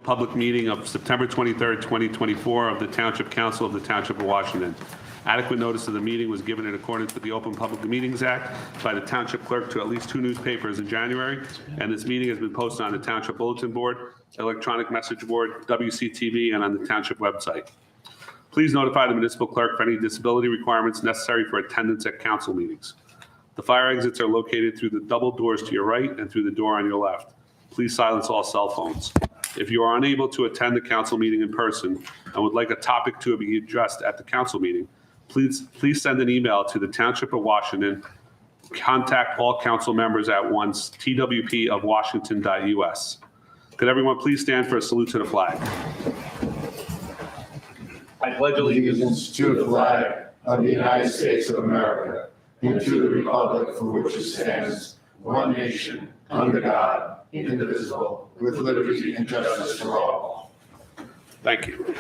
public meeting of September 23rd, 2024 of the Township Council of the Township of Washington. Adequate notice of the meeting was given in accordance with the Open Public Meetings Act by the Township Clerk to at least 2 newspapers in January, and this meeting has been posted on the Township Bulletin Board, electronic message board, WCTV, and on the Township website. Please notify the municipal clerk for any disability requirements necessary for attendance at council meetings. The fire exits are located through the double doors to your right and through the door on your left. Please silence all cell phones. If you are unable to attend the council meeting in person and would like a topic to be addressed at the council meeting, please send an email to the Township of Washington. Contact all council members at once, twpofwashington.us. Could everyone please stand for a salute to the flag? I pledge allegiance to the flag of the United States of America and to the republic for which it stands, one nation, under God, indivisible, with liberty and justice for all. Thank you.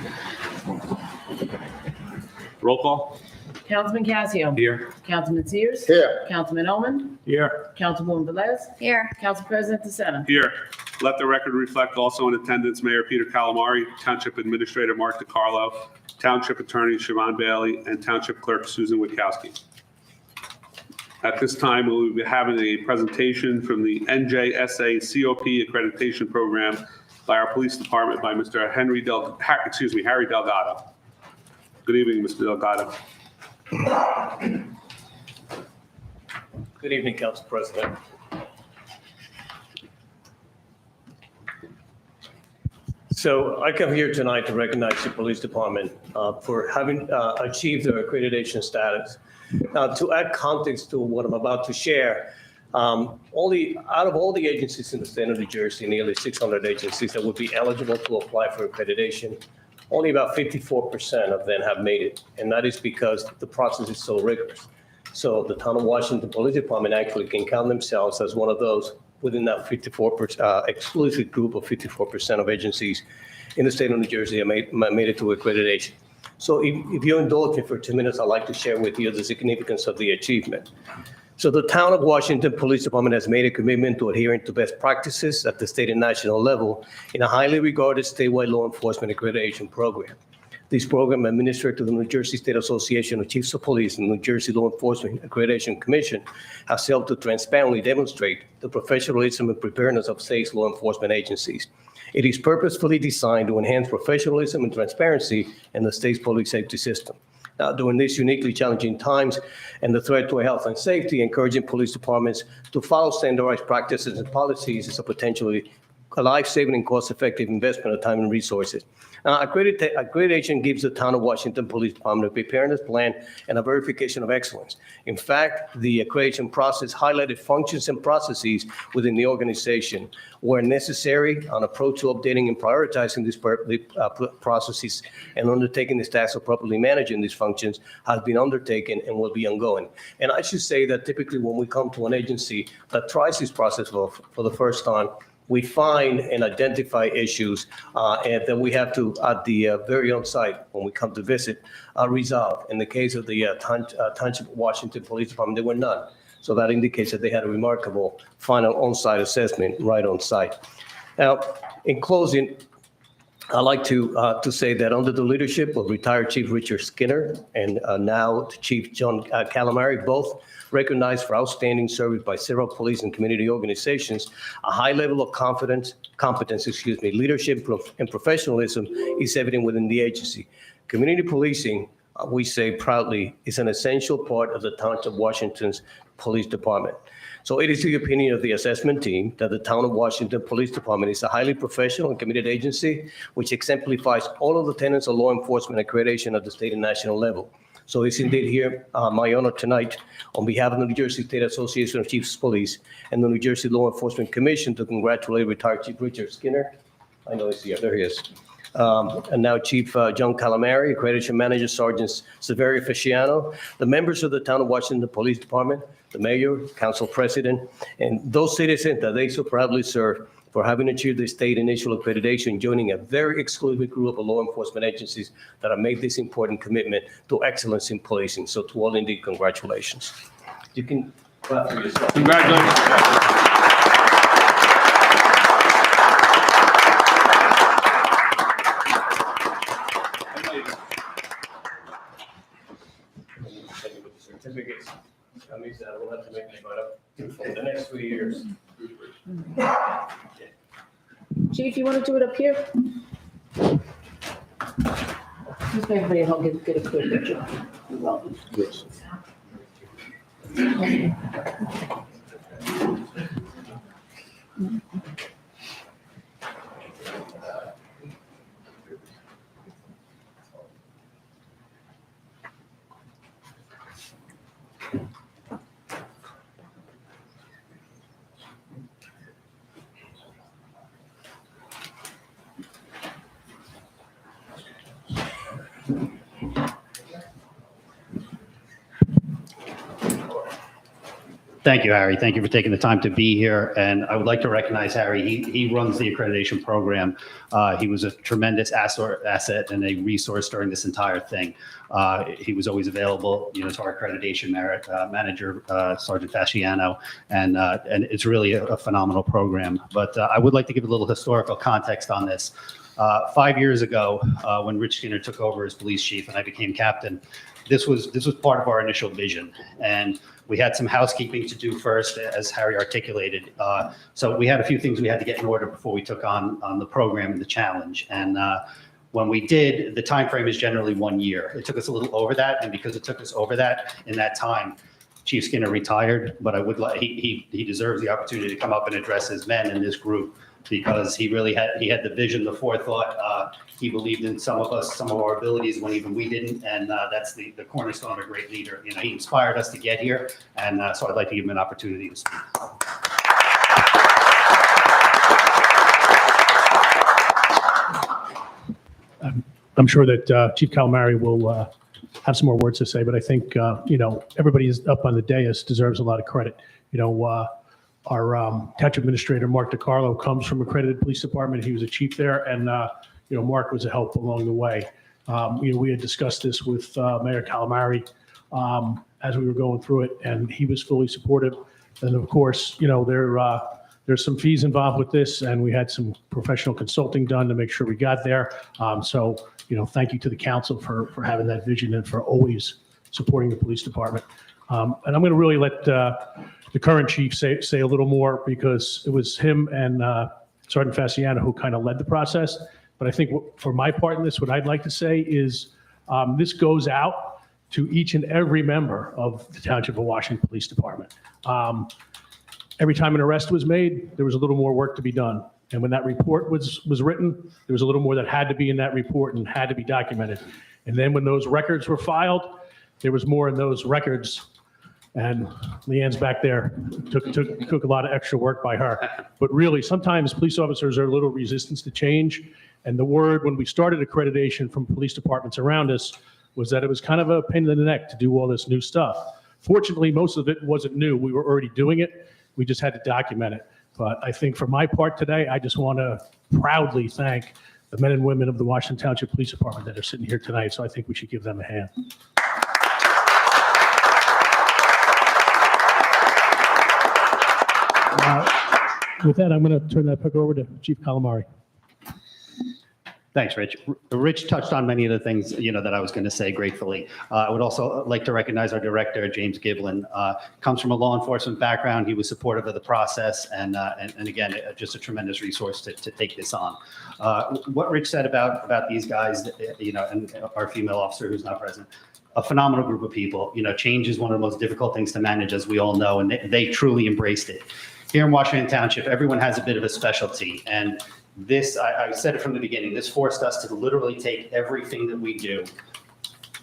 Roll call. Councilman Casio. Here. Councilman Sears. Here. Councilman Oman. Here. Councilwoman Velez. Here. Council President DeSena. Here. Let the record reflect also in attendance Mayor Peter Calamari, Township Administrator Mark DiCarlo, Township Attorney Siobhan Bailey, and Township Clerk Susan Witkowski. At this time, we'll be having a presentation from the NJSA COP Accreditation Program by our Police Department by Mr. Harry Delgado. Good evening, Mr. Delgado. Good evening, Council President. So I come here tonight to recognize the Police Department for having achieved their accreditation status. Now, to add context to what I'm about to share, out of all the agencies in the state of New Jersey, nearly 600 agencies that would be eligible to apply for accreditation, only about 54% of them have made it, and that is because the process is so rigorous. So the Town of Washington Police Department actually can count themselves as one of those within that 54% exclusive group of 54% of agencies in the state of New Jersey that made it to accreditation. So if you indulge me for 2 minutes, I'd like to share with you the significance of the achievement. So the Town of Washington Police Department has made a commitment to adhering to best practices at the state and national level in a highly regarded statewide law enforcement accreditation program. This program, administered to the New Jersey State Association of Chiefs of Police and New Jersey Law Enforcement Accreditation Commission, has helped to transparently demonstrate the professionalism and preparedness of state law enforcement agencies. It is purposefully designed to enhance professionalism and transparency in the state's public safety system. Now, during these uniquely challenging times and the threat to health and safety, encouraging police departments to follow standardized practices and policies is a potentially life-saving and cost-effective investment of time and resources. Accreditation gives the Town of Washington Police Department a preparedness plan and a verification of excellence. In fact, the accreditation process highlighted functions and processes within the organization where necessary. An approach to updating and prioritizing these processes and undertaking the task of properly managing these functions has been undertaken and will be ongoing. And I should say that typically when we come to an agency that tries this process for the first time, we find and identify issues and that we have to, at the very on-site, when we come to visit, resolve. In the case of the Township of Washington Police Department, there were none. So that indicates that they had a remarkable final on-site assessment right on site. Now, in closing, I'd like to say that under the leadership of retired Chief Richard Skinner and now Chief John Calamari, both recognized for outstanding service by several police and community organizations, a high level of competence, leadership and professionalism is evident within the agency. Community policing, we say proudly, is an essential part of the Township of Washington's Police Department. So it is the opinion of the assessment team that the Town of Washington Police Department is a highly professional and committed agency which exemplifies all of the tenets of law enforcement accreditation at the state and national level. So it's indeed here my honor tonight on behalf of the New Jersey State Association of Chiefs of Police and the New Jersey Law Enforcement Commission to congratulate retired Chief Richard Skinner. I know he's here, there he is. And now Chief John Calamari, Accreditation Manager Sergeant Severio Fasciano, the members of the Town of Washington Police Department, the Mayor, Council President, and those citizens that they so proudly serve for having achieved the state initial accreditation, joining a very exclusive group of law enforcement agencies that have made this important commitment to excellence in policing. So to all, indeed, congratulations. You can clap for yourself. Congratulations. Chief, you want to do it up here? Just make everybody at home get a clear picture. You're welcome. Thank you, Harry. Thank you for taking the time to be here. And I would like to recognize Harry. He runs the accreditation program. He was a tremendous asset and a resource during this entire thing. He was always available, to our accreditation manager, Sergeant Fasciano, and it's really a phenomenal program. But I would like to give a little historical context on this. 5 years ago, when Rich Skinner took over as police chief and I became captain, this was part of our initial vision, and we had some housekeeping to do first, as Harry articulated. So we had a few things we had to get in order before we took on the program and the challenge. And when we did, the time frame is generally 1 year. It took us a little over that, and because it took us over that in that time, Chief Skinner retired. But I would like he deserves the opportunity to come up and address his men in this group, because he really had the vision, the forethought. He believed in some of us, some of our abilities when even we didn't, and that's the cornerstone of a great leader. He inspired us to get here, and so I'd like to give him an opportunity to speak. I'm sure that Chief Calamari will have some more words to say, but I think, everybody is up on the dais deserves a lot of credit. Our township administrator, Mark DiCarlo, comes from accredited police department. He was a chief there, and Mark was a help along the way. We had discussed this with Mayor Calamari as we were going through it, and he was fully supportive. And of course, there's some fees involved with this, and we had some professional consulting done to make sure we got there. So thank you to the council for having that vision and for always supporting the police department. And I'm going to really let the current chief say a little more, because it was him and Sergeant Fasciano who kind of led the process. But I think for my part in this, what I'd like to say is this goes out to each and every member of the Township of Washington Police Department. Every time an arrest was made, there was a little more work to be done. And when that report was written, there was a little more that had to be in that report and had to be documented. And then when those records were filed, there was more in those records. And Leanne's back there, took a lot of extra work by her. But really, sometimes police officers are a little resistant to change. And the word when we started accreditation from police departments around us was that it was kind of a pain in the neck to do all this new stuff. Fortunately, most of it wasn't new. We were already doing it. We just had to document it. But I think for my part today, I just want to proudly thank the men and women of the Washington Township Police Department that are sitting here tonight. So I think we should give them a hand. With that, I'm going to turn that back over to Chief Calamari. Thanks, Rich. Rich touched on many of the things, that I was going to say gratefully. I would also like to recognize our director, James Giblin. Comes from a law enforcement background. He was supportive of the process, and again, just a tremendous resource to take this on. What Rich said about these guys, and our female officer who's not present, a phenomenal group of people. Change is one of the most difficult things to manage, as we all know, and they truly embraced it. Here in Washington Township, everyone has a bit of a specialty, and this, I said it from the beginning, this forced us to literally take everything that we do,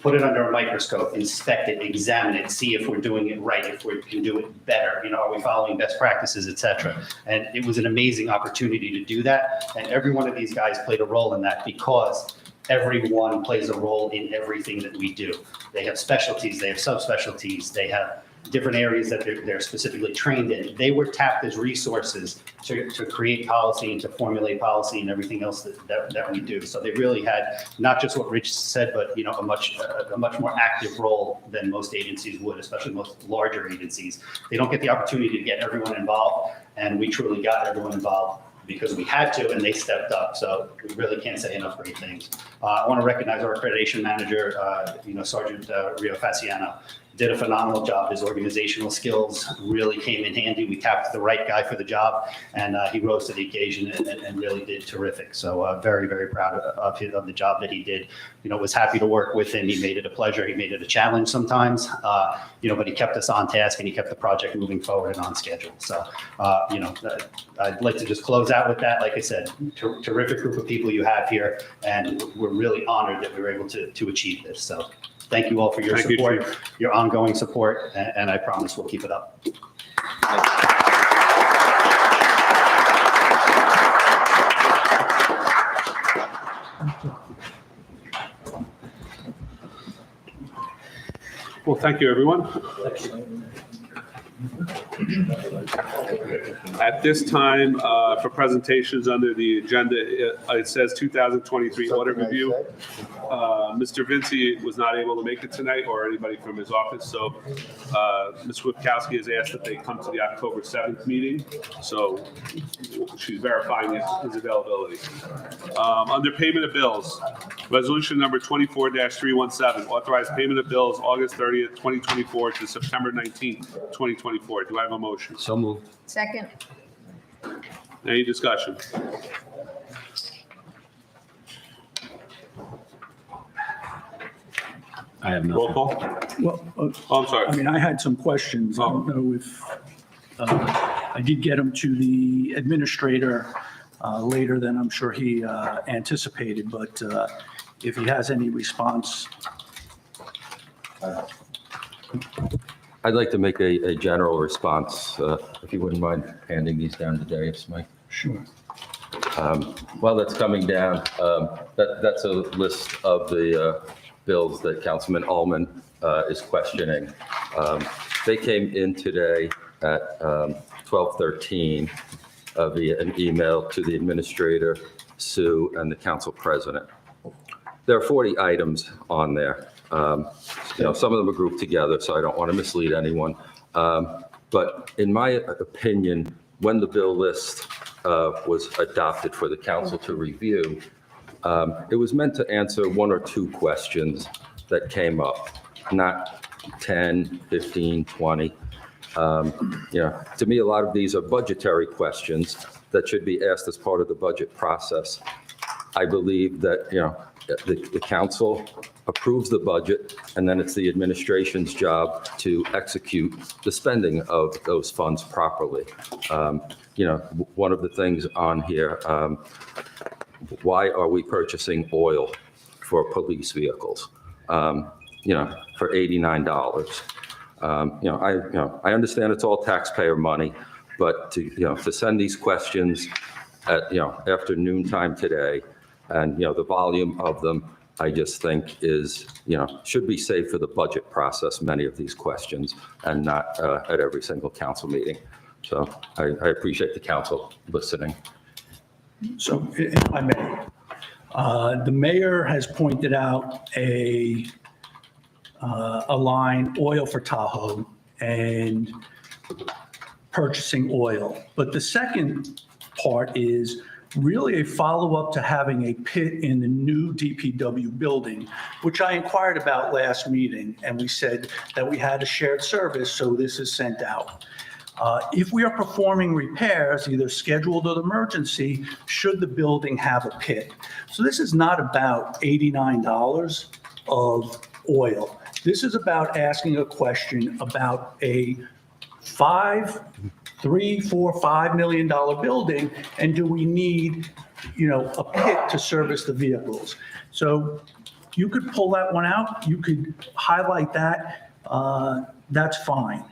put it under a microscope, inspect it, examine it, see if we're doing it right, if we can do it better, are we following best practices, et cetera. And it was an amazing opportunity to do that. And every one of these guys played a role in that, because everyone plays a role in everything that we do. They have specialties, they have subspecialties, they have different areas that they're specifically trained in. They were tapped as resources to create policy and to formulate policy and everything else that we do. So they really had not just what Rich said, but a much more active role than most agencies would, especially most larger agencies. They don't get the opportunity to get everyone involved, and we truly got everyone involved because we had to, and they stepped up. So we really can't say enough great things. I want to recognize our accreditation manager, Sergeant Rio Fasciano. did a phenomenal job. His organizational skills really came in handy. We tapped the right guy for the job, and he rose to the occasion and really did terrific. So very, very proud of the job that he did. Was happy to work with him. He made it a pleasure. He made it a challenge sometimes, but he kept us on task and he kept the project moving forward and on schedule. So, I'd like to just close out with that. Like I said, terrific group of people you have here, and we're really honored that we were able to achieve this. So thank you all for your Thank you, support, Chief. your ongoing support, and I promise we'll keep it up. Well, thank you, everyone. At this time, for presentations under the agenda, it says 2023 audit review. Mr. Vinci was not able to make it tonight, or anybody from his office, so Ms. Witkowski has asked that they come to the October 7th meeting, so she's verifying his availability. Under payment of bills, resolution number 24-317, authorized payment of bills August 30th, 2024 to September 19th, 2024. Do I have a motion? So moved. Second. Any discussion? I have Roll nothing. call? Well, Oh, I'm sorry. I mean, I had some questions. I don't know if, I did get them to the administrator later than I'm sure he anticipated, but if he has any response. I'd like to make a general response, if you wouldn't mind handing these down to Darius, Mike. Sure. While that's coming down, that's a list of the bills that Councilman Ullman is questioning. They came in today at 12:13 via an email to the administrator, Sue, and the council president. There are 40 items on there. Some of them are grouped together, so I don't want to mislead anyone. But in my opinion, when the bill list was adopted for the council to review, it was meant to answer one or two questions that came up, not 10, 15, 20. To me, a lot of these are budgetary questions that should be asked as part of the budget process. I believe that, the council approves the budget, and then it's the administration's job to execute the spending of those funds properly. One of the things on here, why are we purchasing oil for police vehicles? For $89. I understand it's all taxpayer money, but to send these questions at, after noontime today, and, the volume of them, I just think is, should be saved for the budget process, many of these questions, and not at every single council meeting. So I appreciate the council listening. So if I may, the mayor has pointed out a line, oil for Tahoe, and purchasing oil. But the second part is really a follow-up to having a pit in the new DPW building, which I inquired about last meeting, and we said that we had a shared service, so this is sent out. If we are performing repairs, either scheduled or emergency, should the building have a pit? So this is not about $89 of oil. This is about asking a question about a $3, $4, $5 million building, and do we need, a pit to service the vehicles? So you could pull that one out, you could highlight that, that's fine,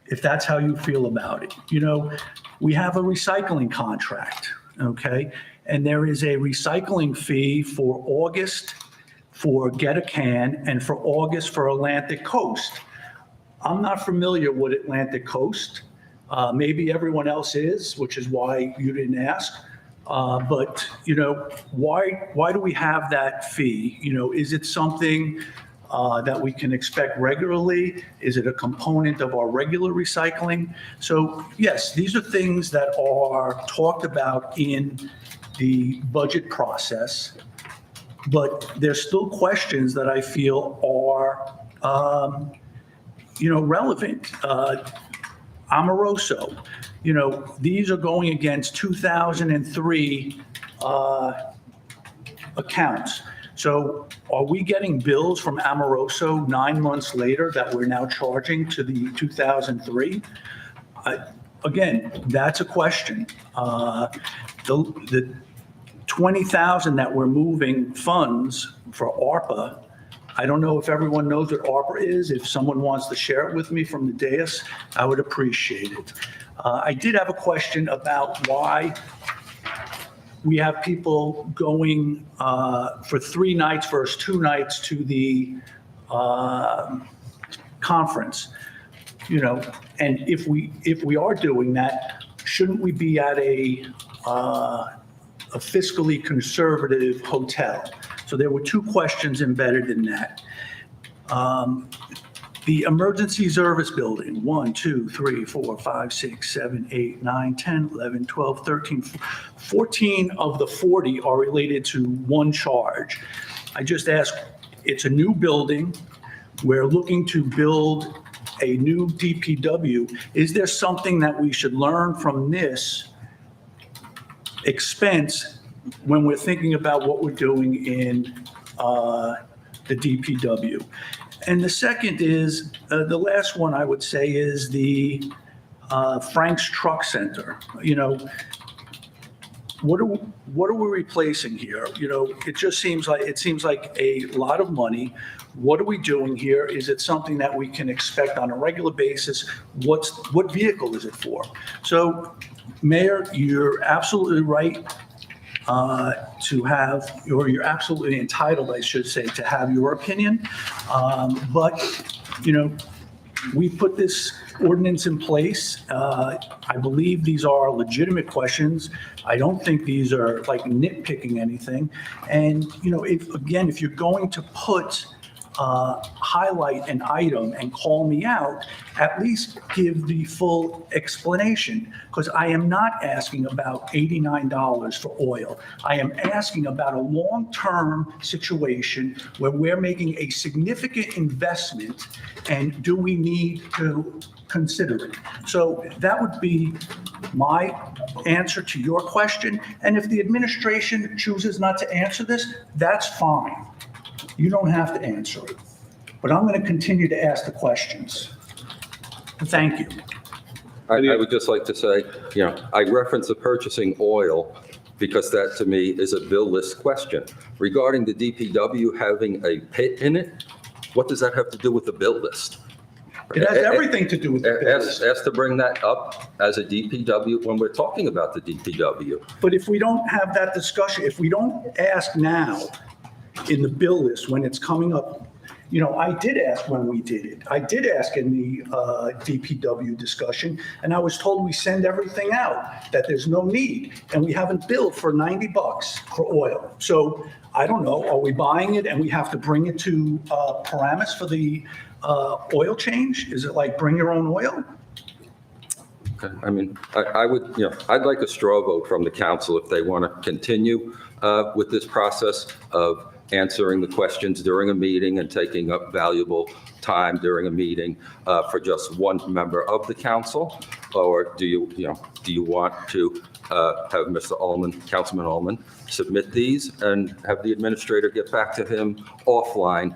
if that's how you feel about it. We have a recycling contract, okay? And there is a recycling fee for August for Get a Can and for August for Atlantic Coast. I'm not familiar with Atlantic Coast. Maybe everyone else is, which is why you didn't ask. But, why do we have that fee? Is it something that we can expect regularly? Is it a component of our regular recycling? So yes, these are things that are talked about in the budget process, but there's still questions that I feel are relevant. Amoroso, these are going against 2003 accounts. So are we getting bills from Amoroso 9 months later that we're now charging to the 2003? Again, that's a question. The 20,000 that we're moving funds for ARPA, I don't know if everyone knows what ARPA is. If someone wants to share it with me from the dais, I would appreciate it. I did have a question about why we have people going for 3 nights versus 2 nights to the conference. And if we are doing that, shouldn't we be at a fiscally conservative hotel? So there were 2 questions embedded in that. The emergency service building, 1, 2, 3, 4, 5, 6, 7, 8, 9, 10, 11, 12, 13, 14 of the 40 are related to one charge. I just asked, it's a new building. We're looking to build a new DPW. Is there something that we should learn from this expense when we're thinking about what we're doing in the DPW? And the second is, the last one I would say is the Frank's Truck Center. What are we replacing here? It seems like a lot of money. What are we doing here? Is it something that we can expect on a regular basis? What vehicle is it for? So, Mayor, you're absolutely right to have, or you're absolutely entitled, I should say, to have your opinion. But, we put this ordinance in place. I believe these are legitimate questions. I don't think these are like nitpicking anything. And, if you're going to highlight an item and call me out, at least give the full explanation, because I am not asking about $89 for oil. I am asking about a long-term situation where we're making a significant investment, and do we need to consider it? So that would be my answer to your question. And if the administration chooses not to answer this, that's fine. You don't have to answer it, but I'm going to continue to ask the questions. Thank you. I would just like to say, I reference the purchasing oil because that to me is a bill list question. Regarding the DPW having a pit in it, what does that have to do with the bill list? It has everything to do with the bill list. Ask to bring that up as a DPW when we're talking about the DPW. But if we don't have that discussion, if we don't ask now in the bill list when it's coming up, I did ask when we did it. I did ask in the DPW discussion, and I was told we send everything out, that there's no need, and we haven't billed for $90 for oil. So I don't know, are we buying it and we have to bring it to Paramus for the oil change? Is it like bring your own oil? Okay. I would, I'd like a straw vote from the council if they want to continue with this process of answering the questions during a meeting and taking up valuable time during a meeting for just one member of the council, or do you want to have Mr. Ullman, Councilman Ullman, submit these and have the administrator get back to him offline?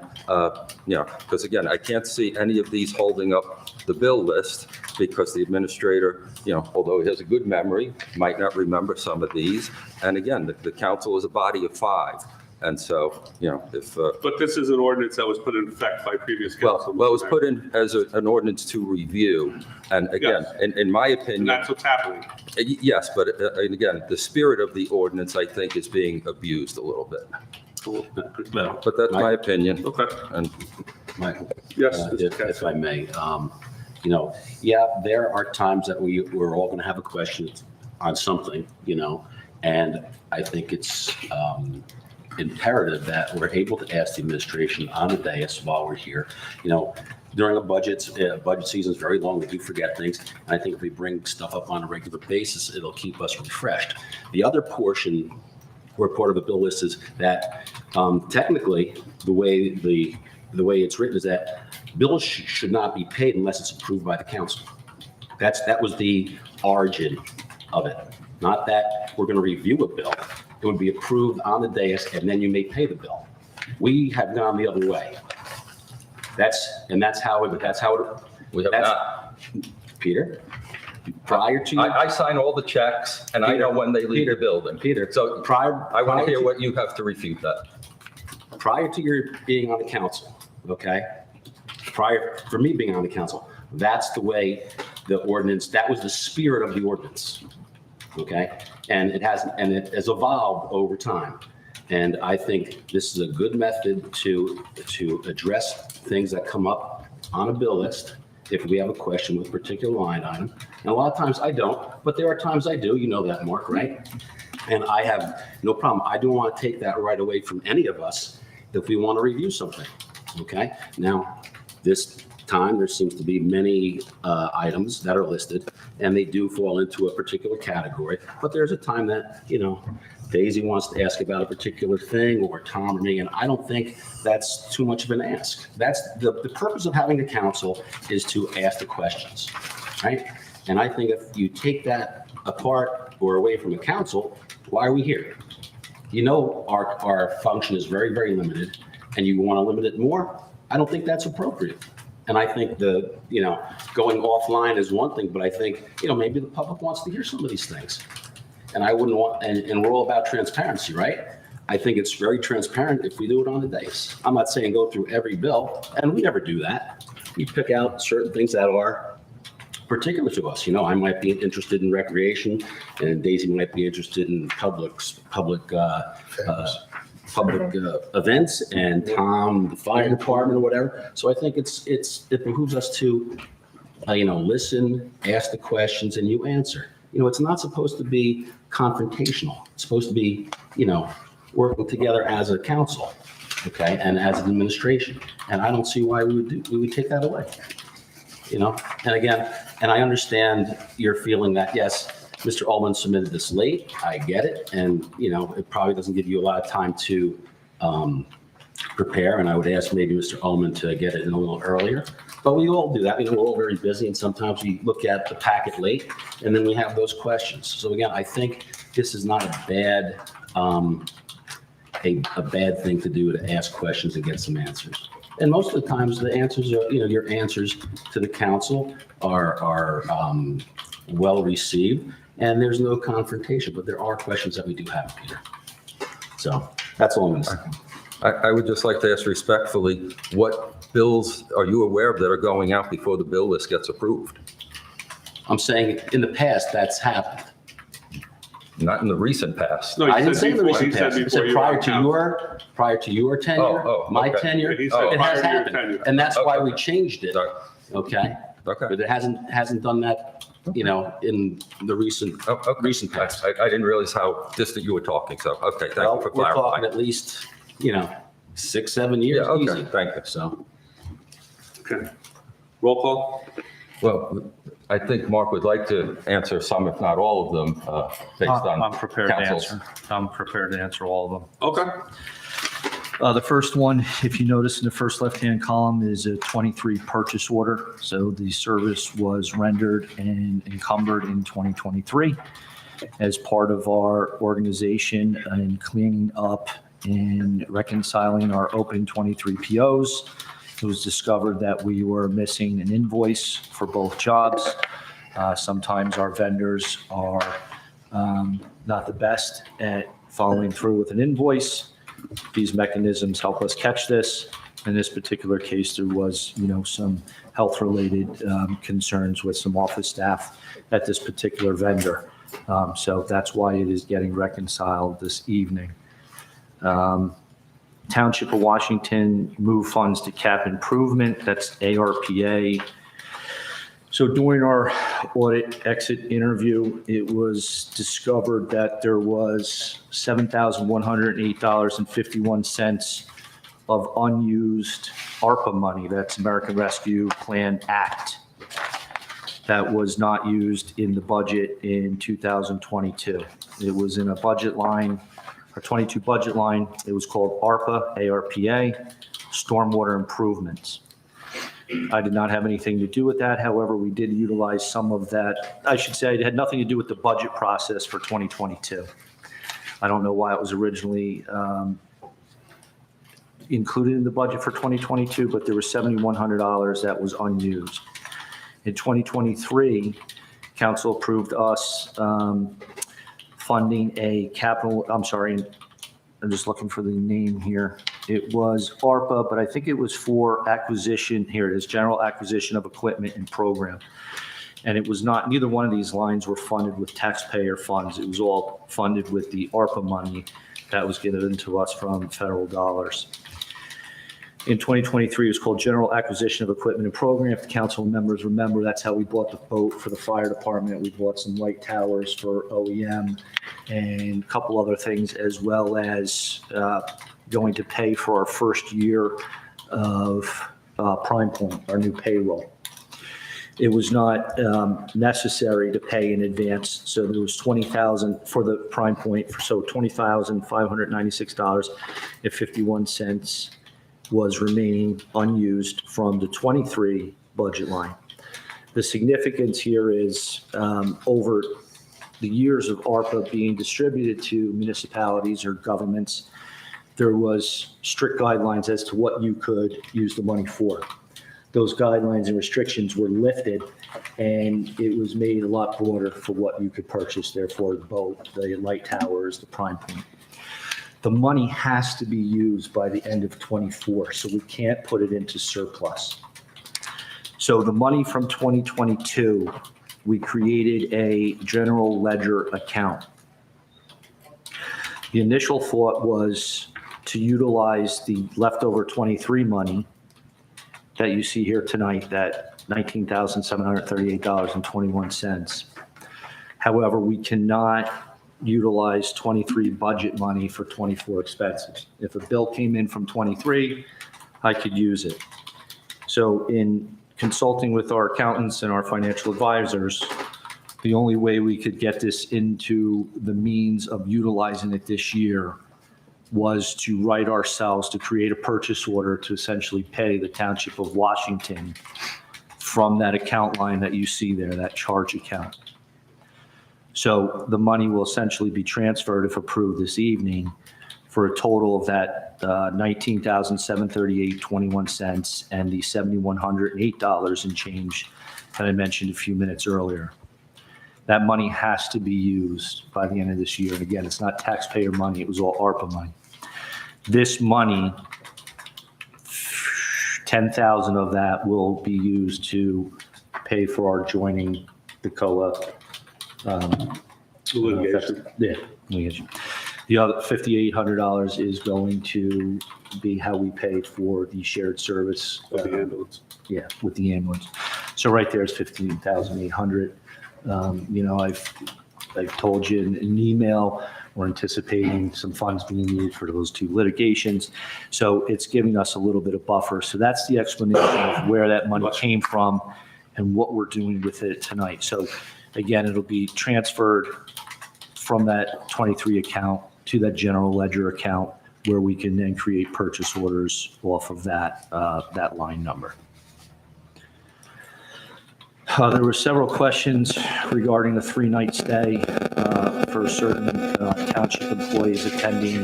Because again, I can't see any of these holding up the bill list because the administrator, although he has a good memory, might not remember some of these. And again, the council is a body of 5. And so, if... But this is an ordinance that was put in effect by previous council. Well, it was put in as an ordinance to review. And again, Yes. in my opinion... And that's what's happening. Yes, but and again, the spirit of the ordinance, I think, is being abused a little bit. Well, But that's my opinion. Okay. And Michael, Yes, if I may, there are times that we're all going to have a question on something, and I think it's imperative that we're able to ask the administration on the dais while we're here. During a budget season is very long. We do forget things. And I think if we bring stuff up on a regular basis, it'll keep us refreshed. The other portion or part of the bill list is that technically the way the the way it's written is that bills should not be paid unless it's approved by the council. That was the origin of it. Not that we're going to review a bill. It would be approved on the dais and then you may pay the bill. We have gone the other way. That's how it. We have not. Peter, prior to. I sign all the checks and I know when they leave the building. Peter, So I want to hear what you have to refute that. Prior to your being on the council, okay? For me being on the council, that's the way the ordinance, that was the spirit of the ordinance, okay? And it has evolved over time. And I think this is a good method to address things that come up on a bill list if we have a question with a particular line item. And a lot of times I don't, but there are times I do. You know that, Mark, right? And I have no problem. I don't want to take that right away from any of us if we want to review something, okay? Now, this time, there seems to be many items that are listed, and they do fall into a particular category. But there's a time that, Daisy wants to ask about a particular thing, or Tom or me, and I don't think that's too much of an ask. That's the purpose of having a council is to ask the questions, right? And I think if you take that apart or away from the council, why are we here? Our function is very, very limited, and you want to limit it more? I don't think that's appropriate. And I think going offline is one thing, but I think, maybe the public wants to hear some of these things. And I wouldn't want, and we're all about transparency, right? I think it's very transparent if we do it on the dais. I'm not saying go through every bill, and we never do that. We pick out certain things that are particular to us. I might be interested in recreation, and Daisy might be interested in public events, and Tom, the fire department or whatever. So I think it behooves us to, listen, ask the questions, and you answer. It's not supposed to be confrontational. It's supposed to be, working together as a council, okay, and as an administration. And I don't see why we would take that away. And again, and I understand your feeling that, yes, Mr. Ullman submitted this late. I get it. And, it probably doesn't give you a lot of time to prepare. And I would ask maybe Mr. Ullman to get it in a little earlier. But we all do that. We're all very busy. And sometimes we look at the packet late and then we have those questions. So again, I think this is not a bad thing to do, to ask questions and get some answers. And most of the times the answers are, your answers to the council are well received. And there's no confrontation, but there are questions that we do have, Peter. So that's all I'm going to say. I would just like to ask respectfully, what bills are you aware of that are going out before the bill list gets approved? I'm saying in the past, that's happened. Not in the recent past. No, he I didn't said say in the before- recent he said past. I before said you were on prior to your tenure, Oh, my okay. tenure, He said it prior has to your happened. tenure. And that's why Okay. we changed it, Sorry. okay? Okay. But it hasn't done that, in the recent Oh, okay. recent past. I didn't realize how distant you were talking, so, okay, thank Well, you for we're talking clarifying. at least, 6, 7 years, Yeah, okay, easy. thank you. So, Okay. Roll call? Well, I think Mark would like to answer some, if not all of them, based on I'm prepared to council's. answer. I'm prepared to answer all of them. Okay. The first one, if you notice in the first left-hand column, is a 23 purchase order. So the service was rendered and encumbered in 2023 as part of our organization and cleaning up and reconciling our open 23 POs. It was discovered that we were missing an invoice for both jobs. Sometimes our vendors are not the best at following through with an invoice. These mechanisms help us catch this. In this particular case, there was, some health-related concerns with some office staff at this particular vendor. So that's why it is getting reconciled this evening. Township of Washington moved funds to cap improvement, that's ARPA. So during our audit exit interview, it was discovered that there was $7,108.51 of unused ARPA money, that's American Rescue Plan Act, that was not used in the budget in 2022. It was in a budget line, our 22 budget line. It was called ARPA, ARPA. stormwater improvements. I did not have anything to do with that. However, we did utilize some of that. I should say it had nothing to do with the budget process for 2022. I don't know why it was originally included in the budget for 2022, but there was $7,100 that was unused. In 2023, council approved us funding a capital, I'm sorry, I'm just looking for the name here. It was ARPA, but I think it was for acquisition, here it is, general acquisition of equipment and program. And it was not, neither one of these lines were funded with taxpayer funds. It was all funded with the ARPA money that was given to us from federal dollars. In 2023, it was called General Acquisition of Equipment and Program. If the council members remember, that's how we bought the boat for the fire department. We bought some light towers for OEM and a couple other things, as well as going to pay for our first year of Prime Point, our new payroll. It was not necessary to pay in advance, so there was $20,000 for the Prime Point, so $20,596.51 was remaining unused from the 23 budget line. The significance here is over the years of ARPA being distributed to municipalities or governments, there was strict guidelines as to what you could use the money for. Those guidelines and restrictions were lifted, and it was made a lot broader for what you could purchase, therefore the boat, the light towers, the Prime Point. The money has to be used by the end of 24, so we can't put it into surplus. So the money from 2022, we created a general ledger account. The initial thought was to utilize the leftover 23 money that you see here tonight, that $19,738.21. However, we cannot utilize 23 budget money for 24 expenses. If a bill came in from 23, I could use it. So in consulting with our accountants and our financial advisors, the only way we could get this into the means of utilizing it this year was to write ourselves to create a purchase order to essentially pay the Township of Washington from that account line that you see there, that charge account. So the money will essentially be transferred if approved this evening for a total of that $19,738.21 and the $7,108 and change that I mentioned a few minutes earlier. That money has to be used by the end of this year. And again, it's not taxpayer money. It was all ARPA money. This money, 10,000 of that will be used to pay for our joining the COA. Litigation. Yeah, litigation. The other $5,800 is going to be how we pay for the shared service. Of the ambulance. Yeah, with the ambulance. So right there is $15,800. I've told you in an email, we're anticipating some funds being needed for those two litigations. So it's giving us a little bit of buffer. So that's the explanation of where that money came from and what we're doing with it tonight. So again, it'll be transferred from that 23 account to that general ledger account where we can then create purchase orders off of that line number. There were several questions regarding the 3-night stay for certain township employees attending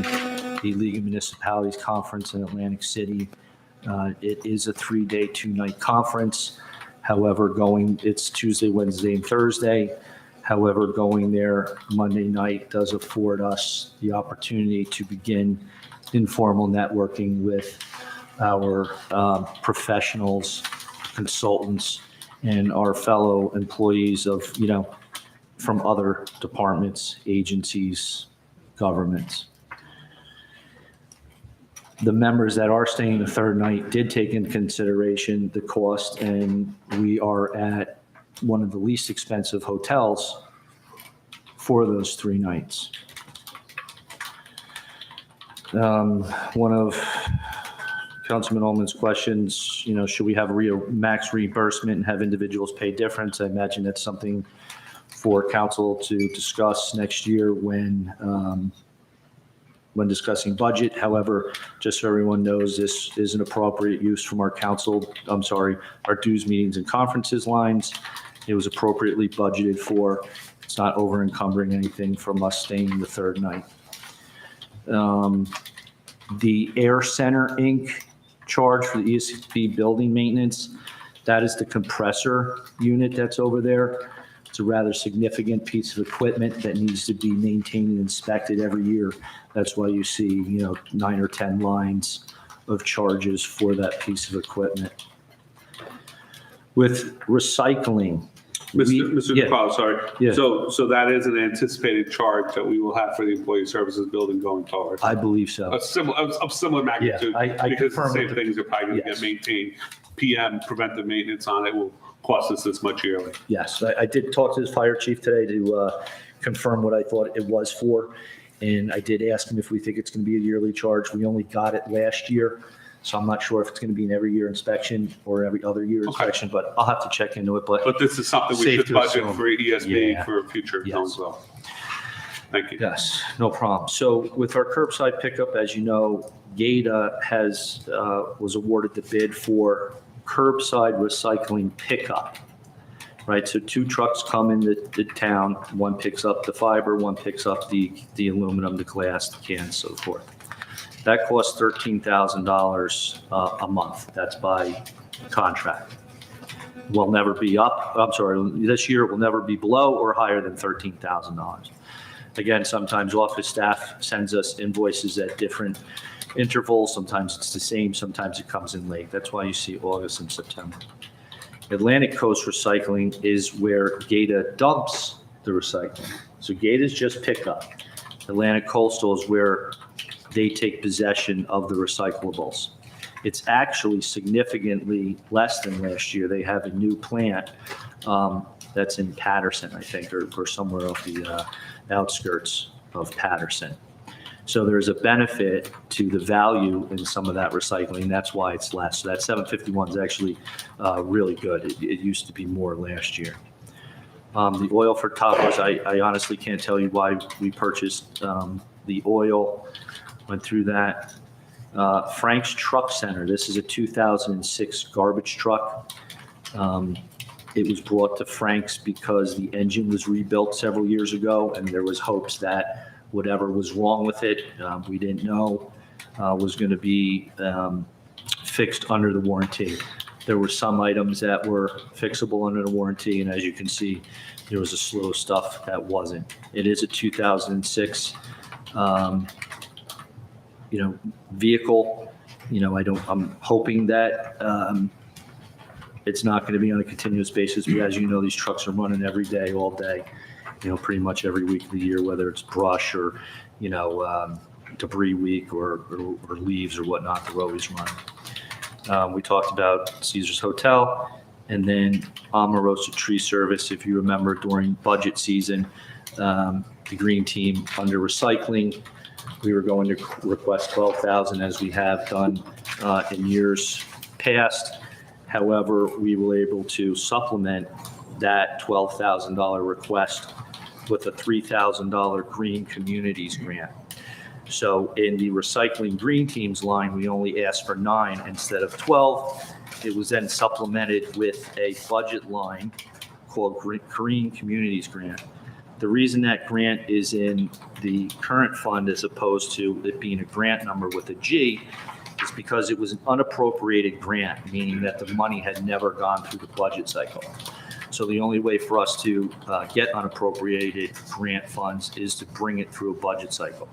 the League of Municipalities Conference in Atlantic City. It is a 3-day, 2-night conference. However, it's Tuesday, Wednesday, and Thursday. However, going there Monday night does afford us the opportunity to begin informal networking with our professionals, consultants, and our fellow employees of, from other departments, agencies, governments. The members that are staying the third night did take into consideration the cost, and we are at one of the least expensive hotels for those 3 nights. One of Councilman Ullman's questions, should we have a max reimbursement and have individuals pay difference? I imagine that's something for council to discuss next year when when discussing budget. However, just so everyone knows, this is an appropriate use from our our dues, meetings, and conferences lines. It was appropriately budgeted for. It's not over encumbering anything from us staying the third night. The Air Center Inc. charge for the ESP building maintenance, that is the compressor unit that's over there. It's a rather significant piece of equipment that needs to be maintained and inspected every year. That's why you see, 9 or 10 lines of charges for that piece of equipment. With recycling. Mr. Yeah. DePaolo, sorry. Yeah. So that is an anticipated charge that we will have for the employee services building going forward. I believe so. Of similar magnitude. I Because the confirm same with the- things are probably going to Yes. get maintained. PM, preventive maintenance on it will cost us this much yearly. Yes, I did talk to the fire chief today to confirm what I thought it was for. And I did ask him if we think it's going to be a yearly charge. We only got it last year. So I'm not sure if it's going to be an every year inspection or every other year inspection, but I'll have to check into it. But But this is something we Safe should to budget assume. for ESB Yeah. for future Yes. as well. Thank you. yes, no problem. So with our curbside pickup, as you know, GATA was awarded the bid for curbside recycling pickup. Right, so 2 trucks come into the town. One picks up the fiber, one picks up the aluminum, the glass, the cans, so forth. That costs $13,000 a month. That's by contract. Will never be up. I'm sorry, this year it will never be below or higher than $13,000. Again, sometimes office staff sends us invoices at different intervals. Sometimes it's the same, sometimes it comes in late. That's why you see August and September. Atlantic Coast Recycling is where GATA dumps the recycling. So GATA is just pickup. Atlantic Coastal is where they take possession of the recyclables. It's actually significantly less than last year. They have a new plant that's in Patterson, I think, or somewhere off the outskirts of Patterson. So there's a benefit to the value in some of that recycling. That's why it's less. So that 751 is actually really good. It used to be more last year. The oil for toppers, I honestly can't tell you why we purchased the oil. Went through that. Frank's Truck Center. This is a 2006 garbage truck. It was brought to Frank's because the engine was rebuilt several years ago, and there was hopes that whatever was wrong with it, we didn't know, was going to be fixed under the warranty. There were some items that were fixable under the warranty, and as you can see, there was a slew of stuff that wasn't. It is a 2006, vehicle. I'm hoping that it's not going to be on a continuous basis, but as you know, these trucks are running every day, all day, pretty much every week of the year, whether it's brush or, debris week or leaves or whatnot, they're always running. We talked about Caesar's Hotel and then Omarosa Tree Service. If you remember during budget season, the green team under recycling, we were going to request $12,000 as we have done in years past. However, we were able to supplement that $12,000 request with a $3,000 Green Communities grant. So in the recycling green teams line, we only asked for 9 instead of 12. It was then supplemented with a budget line called Green Communities Grant. The reason that grant is in the current fund as opposed to it being a grant number with a G is because it was an unappropriated grant, meaning that the money had never gone through the budget cycle. So the only way for us to get unappropriated grant funds is to bring it through a budget cycle.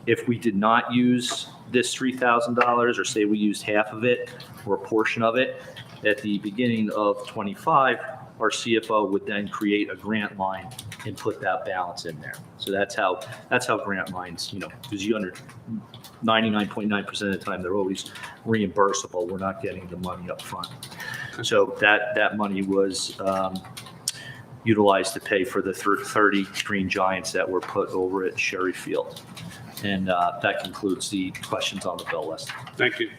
If we did not use this $3,000, or say we used half of it or a portion of it, at the beginning of 25, our CFO would then create a grant line and put that balance in there. So that's how grant lines, because you under 99.9% of the time, they're always reimbursable. We're not getting the money up front. So that money was utilized to pay for the 30 Green Giants that were put over at Sherry Field. And that concludes the questions on the bill list. Thank you.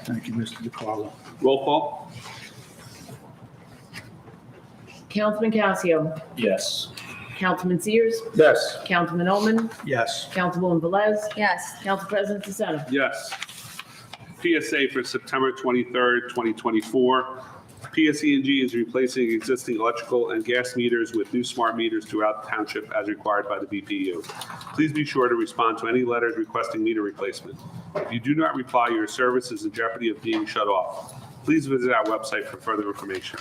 Thank you, Mr. DeCarlo. Roll call? Councilman Casio, Yes. Councilman Sears, Yes. Councilman Oman, Yes. Councilwoman Velez, Yes. Council President Zacetta. Yes. PSA for September 23rd, 2024. PSE&G is replacing existing electrical and gas meters with new smart meters throughout the township as required by the BPU. Please be sure to respond to any letters requesting meter replacement. If you do not reply, your service is in jeopardy of being shut off. Please visit our website for further information.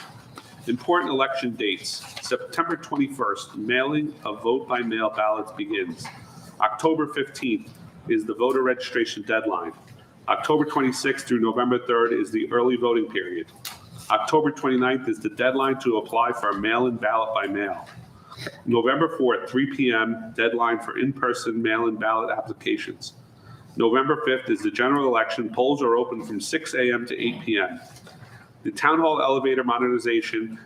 Important election dates. September 21st, mailing of vote-by-mail ballots begins. October 15th is the voter registration deadline. October 26th through November 3rd is the early voting period. October 29th is the deadline to apply for a mail-in ballot by mail. November 4th, 3 p.m., deadline for in-person mail-in ballot applications. November 5th is the general election. Polls are open from 6 a.m. to 8 p.m. The Town Hall elevator modernization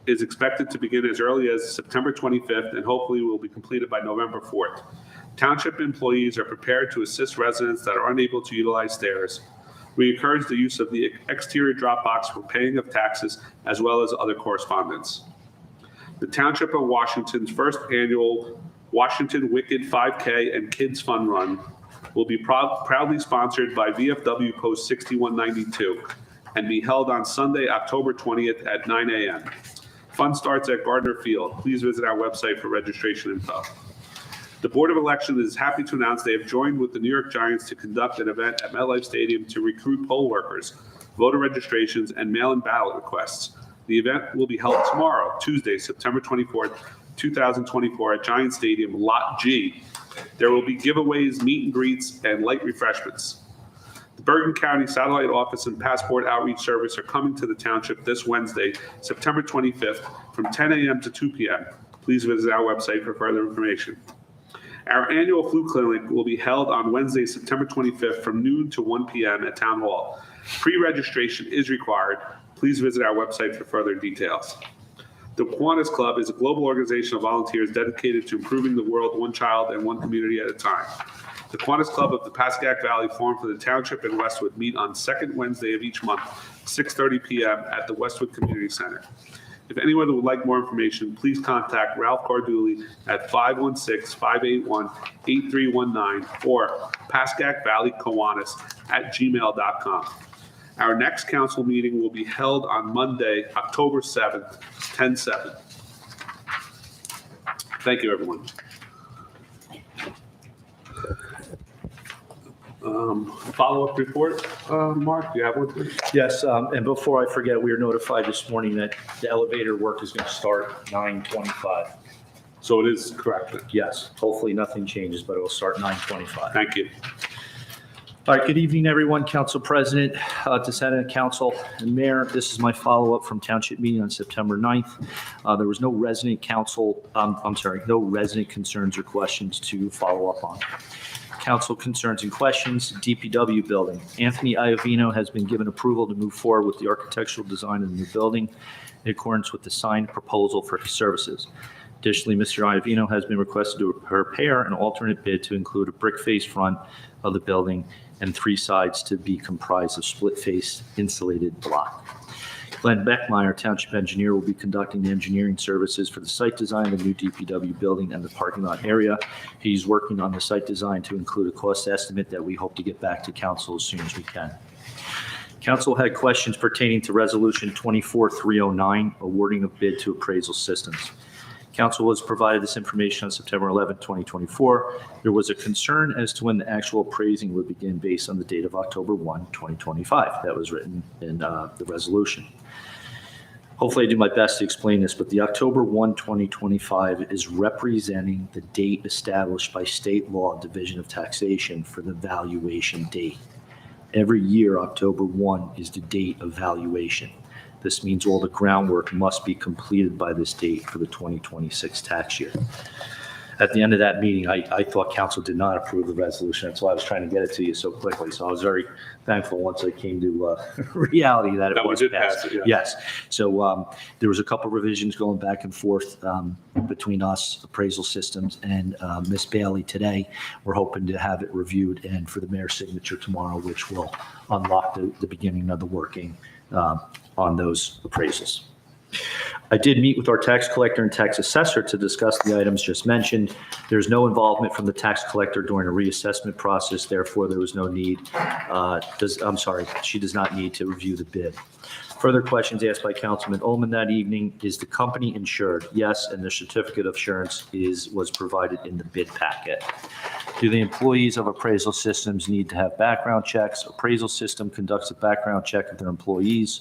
is expected to begin as early as September 25th and hopefully will be completed by November 4th. Township employees are prepared to assist residents that are unable to utilize stairs. We encourage the use of the exterior drop box for paying of taxes as well as other correspondence. The Township of Washington's first annual Washington Wicked 5K and Kids Fun Run will be proudly sponsored by VFW Post 6192 and be held on Sunday, October 20th at 9 a.m. Fun starts at Gardner Field. Please visit our website for registration info. The Board of Elections is happy to announce they have joined with the New York Giants to conduct an event at MetLife Stadium to recruit poll workers, voter registrations, and mail-in ballot requests. The event will be held tomorrow, Tuesday, September 24th, 2024 at Giant Stadium, Lot G. There will be giveaways, meet and greets, and light refreshments. The Bergen County Satellite Office and Passport Outreach Service are coming to the township this Wednesday, September 25th, from 10 a.m. to 2 p.m. Please visit our website for further information. Our annual flu clinic will be held on Wednesday, September 25th, from noon to 1 p.m. at Town Hall. Pre-registration is required. Please visit our website for further details. The Kiwanis Club is a global organization of volunteers dedicated to improving the world one child and one community at a time. The Kiwanis Club of the Pascack Valley Forum for the Township and Westwood meet on second Wednesday of each month, 6:30 p.m. at the Westwood Community Center. If anyone would like more information, please contact Ralph Cardulli at 516-581-8319 or pascackvalleykiwanis@gmail.com. Our next council meeting will be held on Monday, October 7th, 10/7. Thank you, everyone. Follow-up report, Mark, do you have one, please? Yes, and before I forget, we were notified this morning that the elevator work is going to start 9:25. So it is correct. Yes, hopefully nothing changes, but it will start 9:25. Thank you. All right, good evening, everyone. Council President, to Senate Council and Mayor. This is my follow-up from Township meeting on September 9th. There was no resident no resident concerns or questions to follow up on. Council concerns and questions, DPW building. Anthony Iovino has been given approval to move forward with the architectural design of the new building in accordance with the signed proposal for his services. Additionally, Mr. Iovino has been requested to prepare an alternate bid to include a brick face front of the building and 3 sides to be comprised of split-face insulated block. Glenn Beckmeyer, Township Engineer, will be conducting the engineering services for the site design of the new DPW building and the parking lot area. He's working on the site design to include a cost estimate that we hope to get back to council as soon as we can. Council had questions pertaining to Resolution 24309, awarding a bid to Appraisal Systems. Council was provided this information on September 11, 2024. There was a concern as to when the actual appraising would begin based on the date of October 1, 2025. That was written in the resolution. Hopefully I do my best to explain this, but the October 1, 2025 is representing the date established by state law Division of Taxation for the valuation date. Every year, October 1 is the date of valuation. This means all the groundwork must be completed by this date for the 2026 tax year. At the end of that meeting, I thought council did not approve the resolution. That's why I was trying to get it to you so quickly. So I was very thankful once I came to reality that it was passed. Yes. So there was a couple revisions going back and forth between us, Appraisal Systems, and Ms. Bailey today. We're hoping to have it reviewed and for the mayor's signature tomorrow, which will unlock the beginning of the working on those appraisals. I did meet with our tax collector and tax assessor to discuss the items just mentioned. There's no involvement from the tax collector during a reassessment process, therefore there was no need, she does not need to review the bid. Further questions asked by Councilman Ullman that evening: is the company insured? Yes, and the certificate of insurance was provided in the bid packet. Do the employees of appraisal systems need to have background checks? Appraisal system conducts a background check of their employees.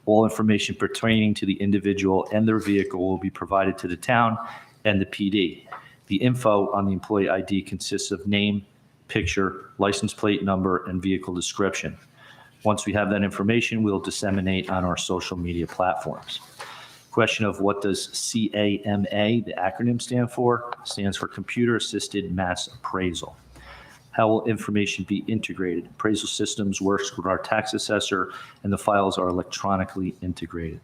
All information pertaining to the individual and their vehicle will be provided to the town and the PD. The info on the employee ID consists of name, picture, license plate number, and vehicle description. Once we have that information, we'll disseminate on our social media platforms. Question of what does CAMA, the acronym, stand for? Stands for Computer Assisted Mass Appraisal. How will information be integrated? Appraisal Systems works with our tax assessor, and the files are electronically integrated.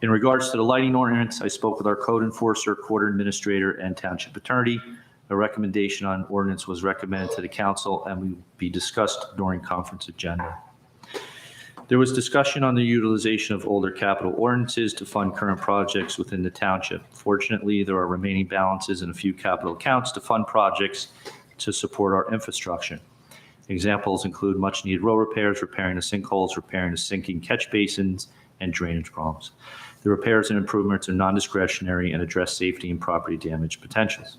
In regards to the lighting ordinance, I spoke with our code enforcer, court administrator, and township attorney. A recommendation on ordinance was recommended to the council and will be discussed during conference agenda. There was discussion on the utilization of older capital ordinances to fund current projects within the township. Fortunately, there are remaining balances in a few capital accounts to fund projects to support our infrastructure. Examples include much-needed road repairs, repairing the sinkholes, repairing the sinking catch basins, and drainage problems. The repairs and improvements are non-discretionary and address safety and property damage potentials.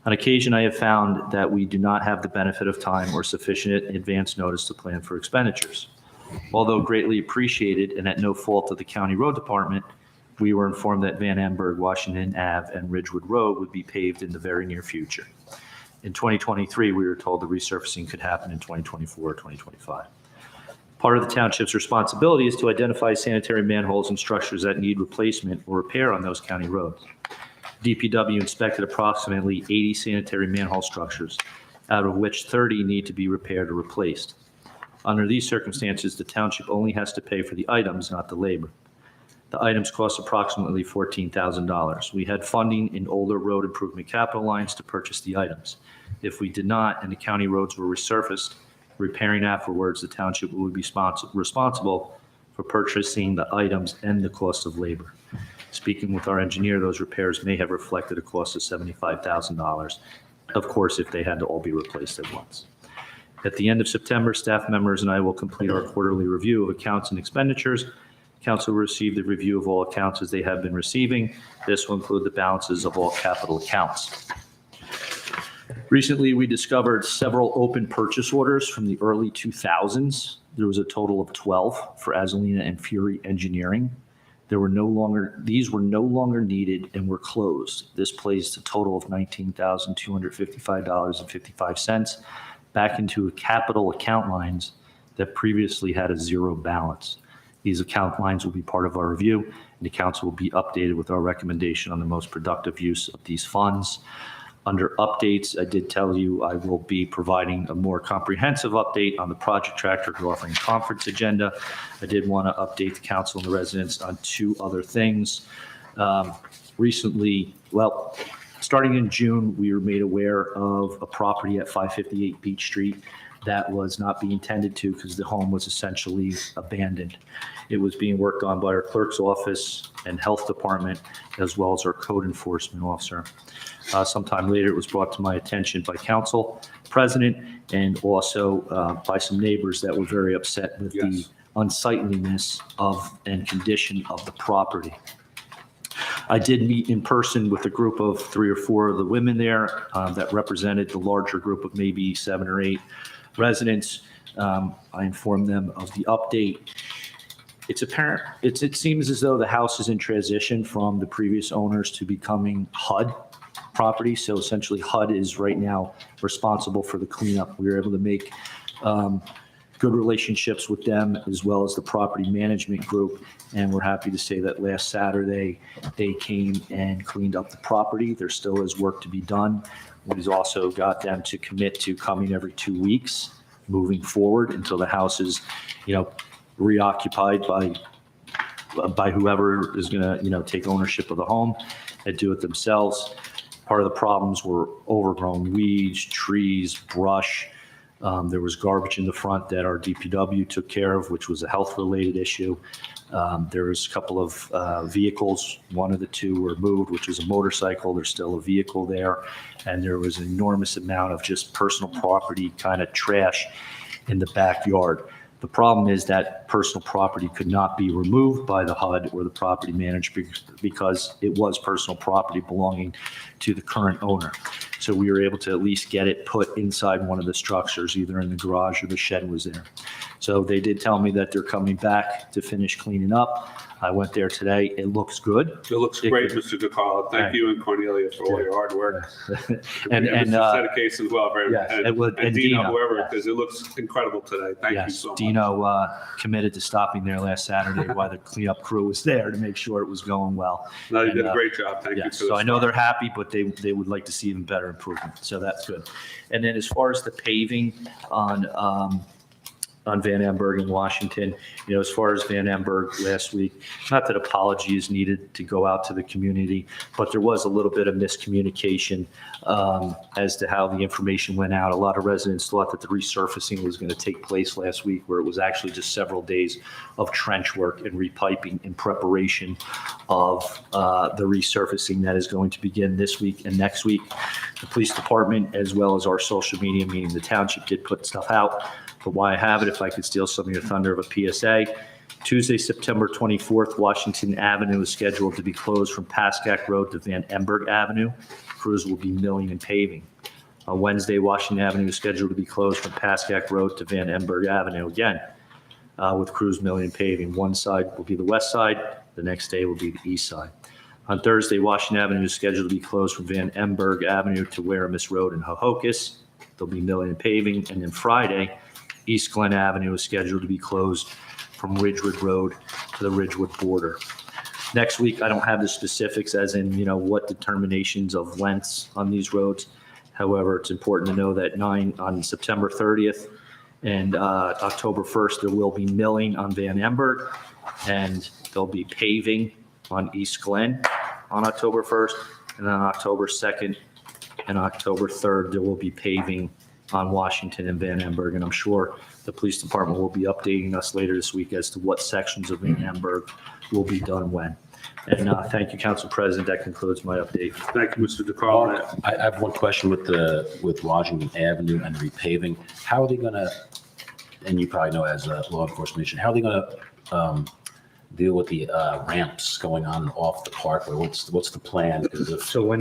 On occasion, I have found that we do not have the benefit of time or sufficient advance notice to plan for expenditures. Although greatly appreciated and at no fault of the county road department, we were informed that Van Amberg, Washington Ave, and Ridgewood Road would be paved in the very near future. In 2023, we were told the resurfacing could happen in 2024 or 2025. Part of the township's responsibility is to identify sanitary manholes and structures that need replacement or repair on those county roads. DPW inspected approximately 80 sanitary manhole structures, out of which 30 need to be repaired or replaced. Under these circumstances, the township only has to pay for the items, not the labor. The items cost approximately $14,000. We had funding in older road improvement capital lines to purchase the items. If we did not, and the county roads were resurfaced, repairing afterwards, the township would be responsible for purchasing the items and the cost of labor. Speaking with our engineer, those repairs may have reflected a cost of $75,000, of course, if they had to all be replaced at once. At the end of September, staff members and I will complete our quarterly review of accounts and expenditures. Council will receive the review of all accounts as they have been receiving. This will include the balances of all capital accounts. Recently, we discovered several open purchase orders from the early 2000s. There was a total of 12 for Azalina and Fury Engineering. These were no longer needed and were closed. This placed a total of $19,255.55 back into capital account lines that previously had a zero balance. These account lines will be part of our review, and the council will be updated with our recommendation on the most productive use of these funds. Under updates, I did tell you I will be providing a more comprehensive update on the project tractor offering conference agenda. I did want to update the council and the residents on two other things. Recently, starting in June, we were made aware of a property at 558 Beach Street that was not being tended to because the home was essentially abandoned. It was being worked on by our clerk's office and health department, as well as our code enforcement officer. Sometime later, it was brought to my attention by council president and also by some neighbors that were very upset with the unsightliness of and condition of the property. I did meet in person with a group of 3 or 4 of the women there that represented the larger group of maybe 7 or 8 residents. I informed them of the update. It's apparent, it seems as though the house is in transition from the previous owners to becoming HUD property. So essentially HUD is right now responsible for the cleanup. We were able to make good relationships with them as well as the property management group. And we're happy to say that last Saturday, they came and cleaned up the property. There still is work to be done. We've also got them to commit to coming every 2 weeks moving forward until the house is, reoccupied by whoever is going to, take ownership of the home and do it themselves. Part of the problems were overgrown weeds, trees, brush. There was garbage in the front that our DPW took care of, which was a health-related issue. There was a couple of vehicles. One of the two were moved, which was a motorcycle. There's still a vehicle there. And there was an enormous amount of just personal property kind of trash in the backyard. The problem is that personal property could not be removed by the HUD or the property manager because it was personal property belonging to the current owner. So we were able to at least get it put inside one of the structures, either in the garage or the shed was there. So they did tell me that they're coming back to finish cleaning up. I went there today. It looks good. It looks great, Mr. DeCarlo. Thank you and Cornelia for all your hard work. And Mr. Sedekase as well, yes, and, it would- and and Dino, Dino, whoever, yes. because it looks incredible today. Thank you Yes, so much. Dino committed to stopping there last Saturday while the cleanup crew was there to make sure it was going well. No, you And, did a great job. Thank you Yes, for the so I know start. they're happy, but they would like to see even better improvement, so that's good. And then as far as the paving on Van Amberg in Washington, as far as Van Amberg last week, not that apology is needed to go out to the community, but there was a little bit of miscommunication as to how the information went out. A lot of residents thought that the resurfacing was going to take place last week, where it was actually just several days of trench work and repiping in preparation of the resurfacing that is going to begin this week and next week. The police department, as well as our social media, meaning the township, did put stuff out. But why I have it, if I could steal some of your thunder, of a PSA. Tuesday, September 24th, Washington Avenue is scheduled to be closed from Pascack Road to Van Amberg Avenue. Crews will be milling and paving. On Wednesday, Washington Avenue is scheduled to be closed from Pascack Road to Van Amberg Avenue again, with crews milling and paving. One side will be the west side, the next day will be the east side. On Thursday, Washington Avenue is scheduled to be closed from Van Amberg Avenue to Waramus Road in Hohokus. There'll be milling and paving. And then Friday, East Glen Avenue is scheduled to be closed from Ridgewood Road to the Ridgewood border. Next week, I don't have the specifics as in, what determinations of lengths on these roads. However, it's important to know that on September 30th and October 1st, there will be milling on Van Amberg, and there'll be paving on East Glen on October 1st, and then on October 2nd and October 3rd, there will be paving on Washington and Van Amberg, and I'm sure the police department will be updating us later this week as to what sections of Van Amberg will be done when. And thank you, Council President. That concludes my update. Thank you, Mr. DeCarlo. I have one question with Washington Avenue and repaving. How are they going to, and you probably know as a law enforcement agent, how are they going to deal with the ramps going on and off the parkway? What's the plan? So when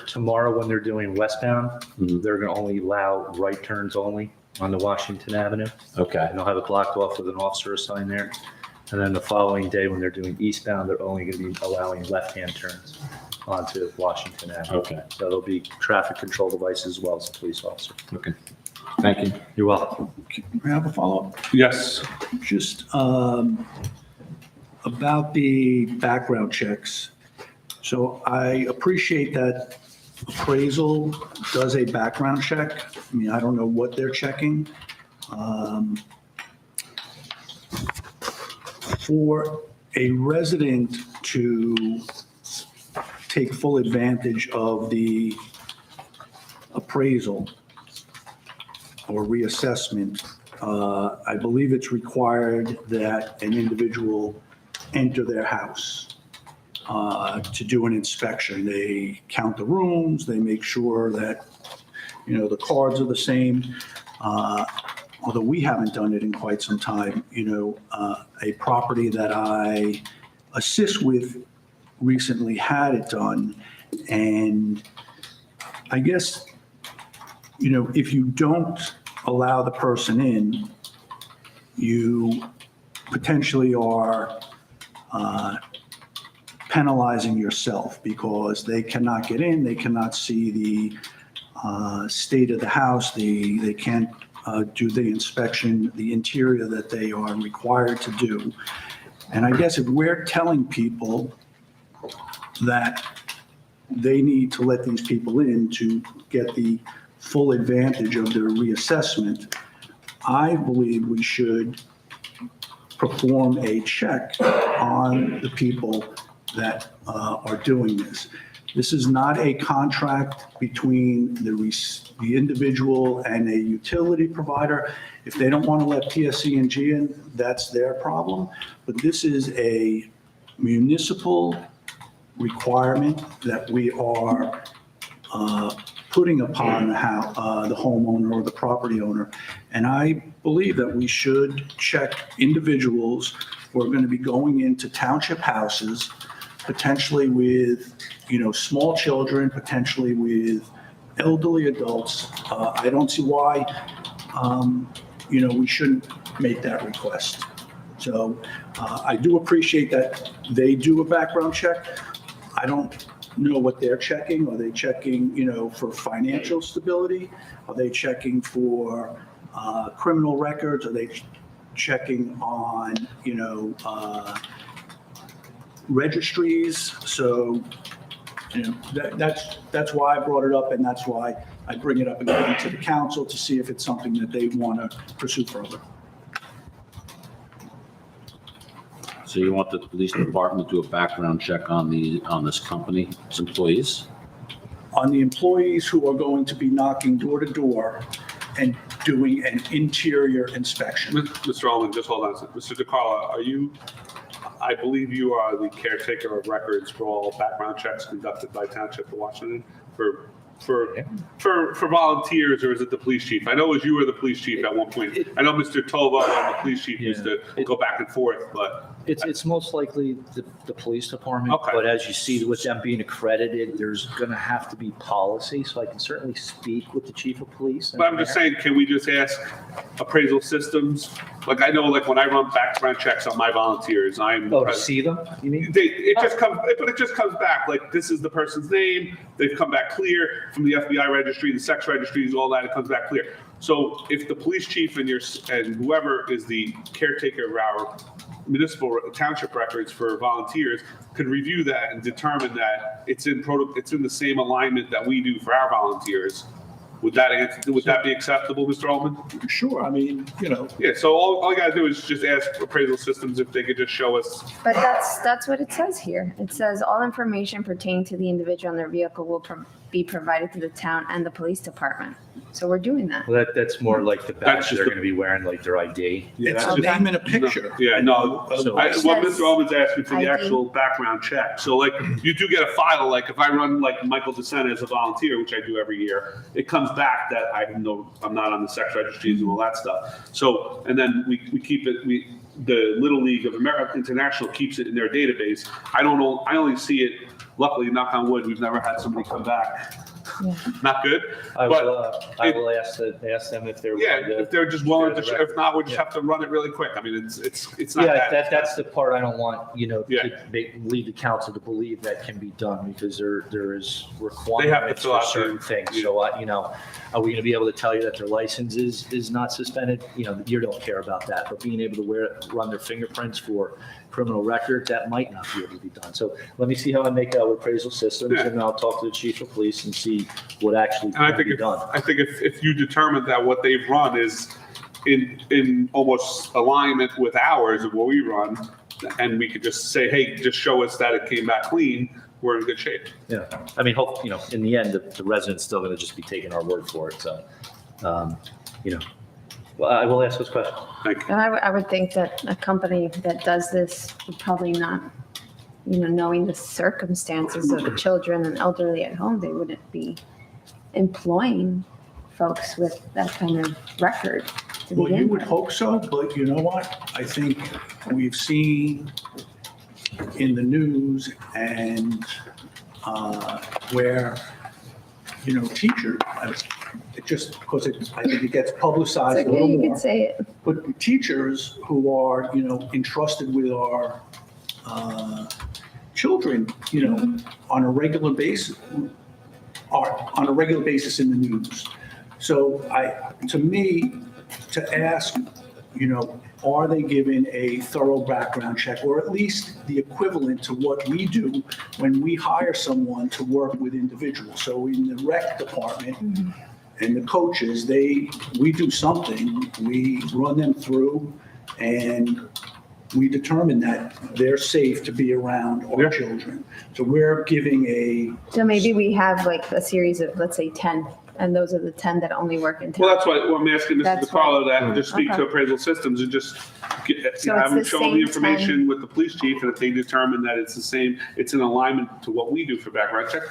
tomorrow when they're doing westbound, they're going to only allow right turns only on the Washington Avenue. Okay. And they'll have it blocked off with an officer assigned there. And then the following day, when they're doing eastbound, they're only going to be allowing left-hand turns onto Washington Avenue. Okay. So there'll be traffic control devices as well as a police officer. Okay. Thank you. You're welcome. May I have a follow-up? Yes. Just about the background checks. So I appreciate that appraisal does a background check. I mean, I don't know what they're checking. For a resident to take full advantage of the appraisal or reassessment, I believe it's required that an individual enter their house to do an inspection. They count the rooms, they make sure that, the cards are the same. Although we haven't done it in quite some time, a property that I assist with recently had it done. And I guess, if you don't allow the person in, you potentially are penalizing yourself because they cannot get in, they cannot see the state of the house, they can't do the inspection, the interior that they are required to do. And I guess if we're telling people that they need to let these people in to get the full advantage of their reassessment, I believe we should perform a check on the people that are doing this. This is not a contract between the individual and a utility provider. If they don't want to let PSE&G in, that's their problem. But this is a municipal requirement that we are putting upon the homeowner or the property owner. And I believe that we should check individuals who are going to be going into township houses, potentially with, small children, potentially with elderly adults. I don't see why, we shouldn't make that request. So I do appreciate that they do a background check. I don't know what they're checking. Are they checking, for financial stability? Are they checking for criminal records? Are they checking on, registries? So, that's why I brought it up, and that's why I bring it up again to the council to see if it's something that they want to pursue further. So you want the police department to do a background check on this company's employees? On the employees who are going to be knocking door to door and doing an interior inspection. Mr. Ullman, just hold on a second. Mr. DeCarlo, I believe you are the caretaker of records for all background checks conducted by Township of Washington for volunteers, or is it the police chief? I know it was you or the police chief at one point. I know Mr. Tova and the police chief used to go back and forth, but. It's most likely the police department, Okay. but as you see with them being accredited, there's going to have to be policy, so I can certainly speak with the chief of police. But I'm just saying, can we just ask appraisal systems? Like, I know, like, when I run background checks on my volunteers, Oh, to see them, you mean? it just comes back, like, this is the person's name, they've come back clear from the FBI registry, the sex registries, all that, it comes back clear. So if the police chief and whoever is the caretaker of our municipal township records for volunteers could review that and determine that it's in the same alignment that we do for our volunteers, would that be acceptable, Mr. Ullman? Sure, I mean, Yeah, so all you gotta do is just ask appraisal systems if they could just show us. But that's what it says here. It says all information pertaining to the individual and their vehicle will be provided to the town and the police department. So we're doing that. Well, that's more like the That's badge just they're the- going to be wearing, like their ID. it's a name and a picture. Yeah, no, So- what Mr. Ullman's asking for the ID. actual background check. So like, you do get a file, like if I run like Michael DeSena as a volunteer, which I do every year, it comes back that I'm not on the sex registries and all that stuff. So, and then we keep it, the Little League of America International keeps it in their database. I don't know, I only see it, luckily, knock on wood, we've never had somebody come back. Yeah. Not good. I But will ask them if they're. Yeah, willing to- if they're just willing to, share the if not, we just Yeah. have to run it really quick. I mean, it's not Yeah, that. that's the part I don't want, Yeah. to lead the council to believe that can be done, because there is They have to requirements fill for out certain the- things. yeah. So, are we going to be able to tell you that their license is not suspended? You don't care about that, but being able to run their fingerprints for criminal records, that might not be able to be done. So let me see how I make out with appraisal systems, Yeah. and I'll talk to the chief of police and see what actually And I can think be done. if you determine that what they've run is in almost alignment with ours of what we run, and we could just say, hey, just show us that it came back clean, we're in good shape. Yeah, I mean, in the end, the resident's still going to just be taking our word for it, so, well, I will ask those questions. Thank you. And I would think that a company that does this would probably not, knowing the circumstances of the children and elderly at home, they wouldn't be employing folks with that kind of record to Well, you begin would with. hope so, but you know what? I think we've seen in the news and where, teachers, it just, because I think it gets It's publicized a okay, little you more. could say it. But teachers who are, entrusted with our children, on a regular basis, are on a regular basis in the news. So to me, to ask, are they given a thorough background check, or at least the equivalent to what we do when we hire someone to work with individuals? So in the rec department and the coaches, we do something, we run them through, and we determine that they're safe to be around our Yeah. children. So we're giving a, So maybe we have like a series of, let's say, 10, and those are the 10 that only work in town. Well, that's why I'm asking Mrs. That's DiCarlo to just speak to Okay. appraisal systems and just So have it's them the show them the same information 10. with the police chief, and if they determine that it's the same, it's in alignment to what we do for background check,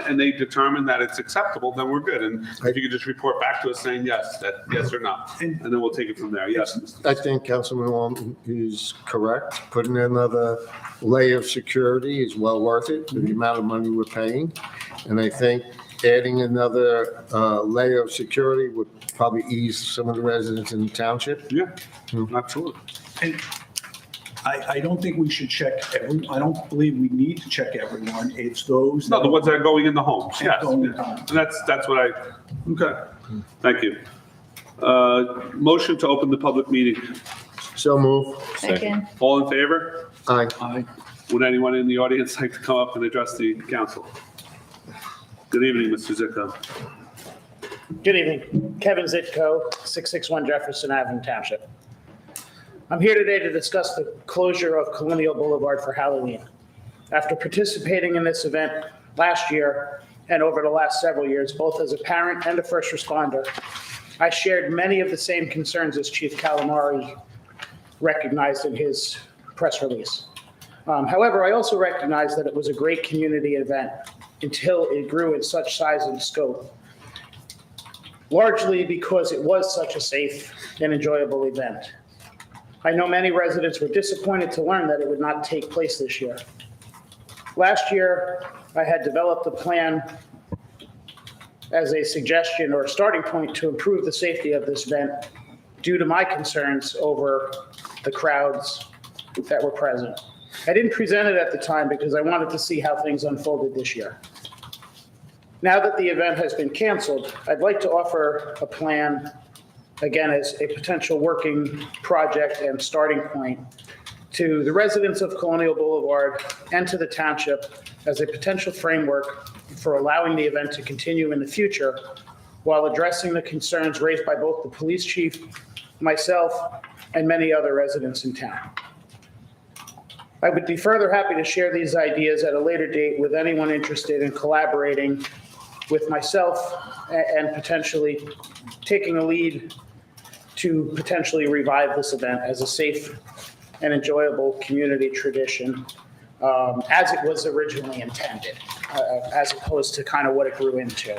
and they determine that it's acceptable, then we're good. And if you could just report back to us saying yes or no, and then we'll take it from there. Yes, Mr. I think Councilman Wong is correct. Putting another layer of security is well worth it for the amount of money we're paying. And I think adding another layer of security would probably ease some of the residents in the township. Yeah, absolutely. and I don't think we should check I don't believe we need to check everyone. It's those. No, the ones that are going in the homes, yes. Going in the homes. And that's what okay. Thank you. Motion to open the public meeting. So move. Second. All in favor? Aye. Would anyone in the audience like to come up and address the council? Good evening, Mr. Zicko. Good evening. Kevin Zitko, 661 Jefferson Avenue Township. I'm here today to discuss the closure of Colonial Boulevard for Halloween. After participating in this event last year and over the last several years, both as a parent and a first responder, I shared many of the same concerns as Chief Calamari recognized in his press release. However, I also recognized that it was a great community event until it grew in such size and scope, largely because it was such a safe and enjoyable event. I know many residents were disappointed to learn that it would not take place this year. Last year, I had developed a plan as a suggestion or a starting point to improve the safety of this event due to my concerns over the crowds that were present. I didn't present it at the time because I wanted to see how things unfolded this year. Now that the event has been canceled, I'd like to offer a plan, again, as a potential working project and starting point to the residents of Colonial Boulevard and to the township as a potential framework for allowing the event to continue in the future while addressing the concerns raised by both the police chief, myself, and many other residents in town. I would be further happy to share these ideas at a later date with anyone interested in collaborating with myself and potentially taking a lead to potentially revive this event as a safe and enjoyable community tradition as it was originally intended, as opposed to kind of what it grew into.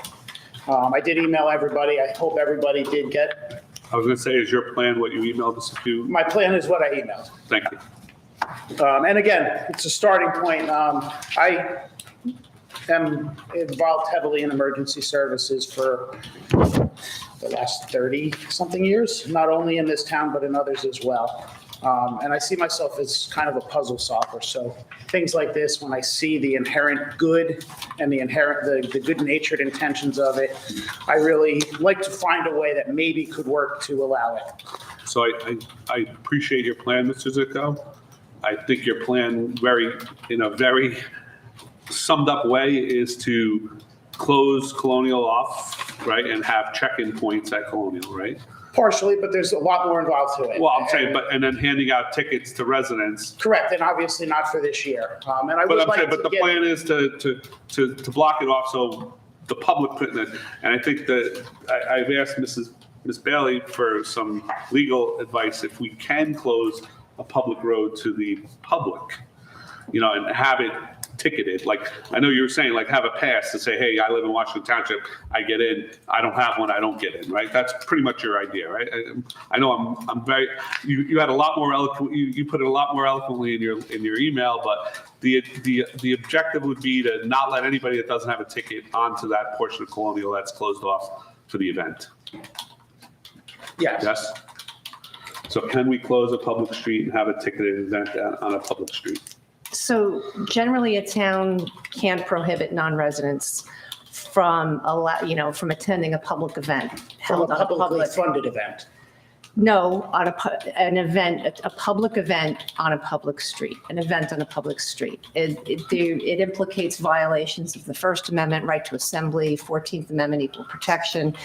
I did email everybody. I hope everybody did get. I was going to say, is your plan what you emailed us a few? My plan is what I emailed. Thank you. And again, it's a starting point. I am involved heavily in emergency services for the last 30-something years, not only in this town, but in others as well. And I see myself as kind of a puzzle solver. So things like this, when I see the inherent good and the good-natured intentions of it, I really like to find a way that maybe could work to allow it. So I appreciate your plan, Mr. Zicko. I think your plan in a very summed up way is to close Colonial off, right, and have check-in points at Colonial, right? Partially, but there's a lot more involved to it. Well, I'm saying, and then handing out tickets to residents. Correct, and obviously not for this year. And I But would I'm like saying, to but the get. plan is to block it off so the public couldn't. And I think that I've asked Ms. Bailey for some legal advice if we can close a public road to the public, and have it ticketed. Like, I know you were saying, like, have a pass to say, hey, I live in Washington Township, I get in. I don't have one, I don't get in, right? That's pretty much your idea, right? I know I'm very, you had a lot more eloquent, you put it a lot more eloquently in your email, but the objective would be to not let anybody that doesn't have a ticket onto that portion of Colonial that's closed off for the event. Yes. Yes? So can we close a public street and have a ticketed event on a public street? So generally, a town can't prohibit non-residents from attending a public event From a held on a publicly public. funded event. No, on a public event on a public street, an event on a public street. It implicates violations of the First Amendment, right to assembly, 14th Amendment, equal protection.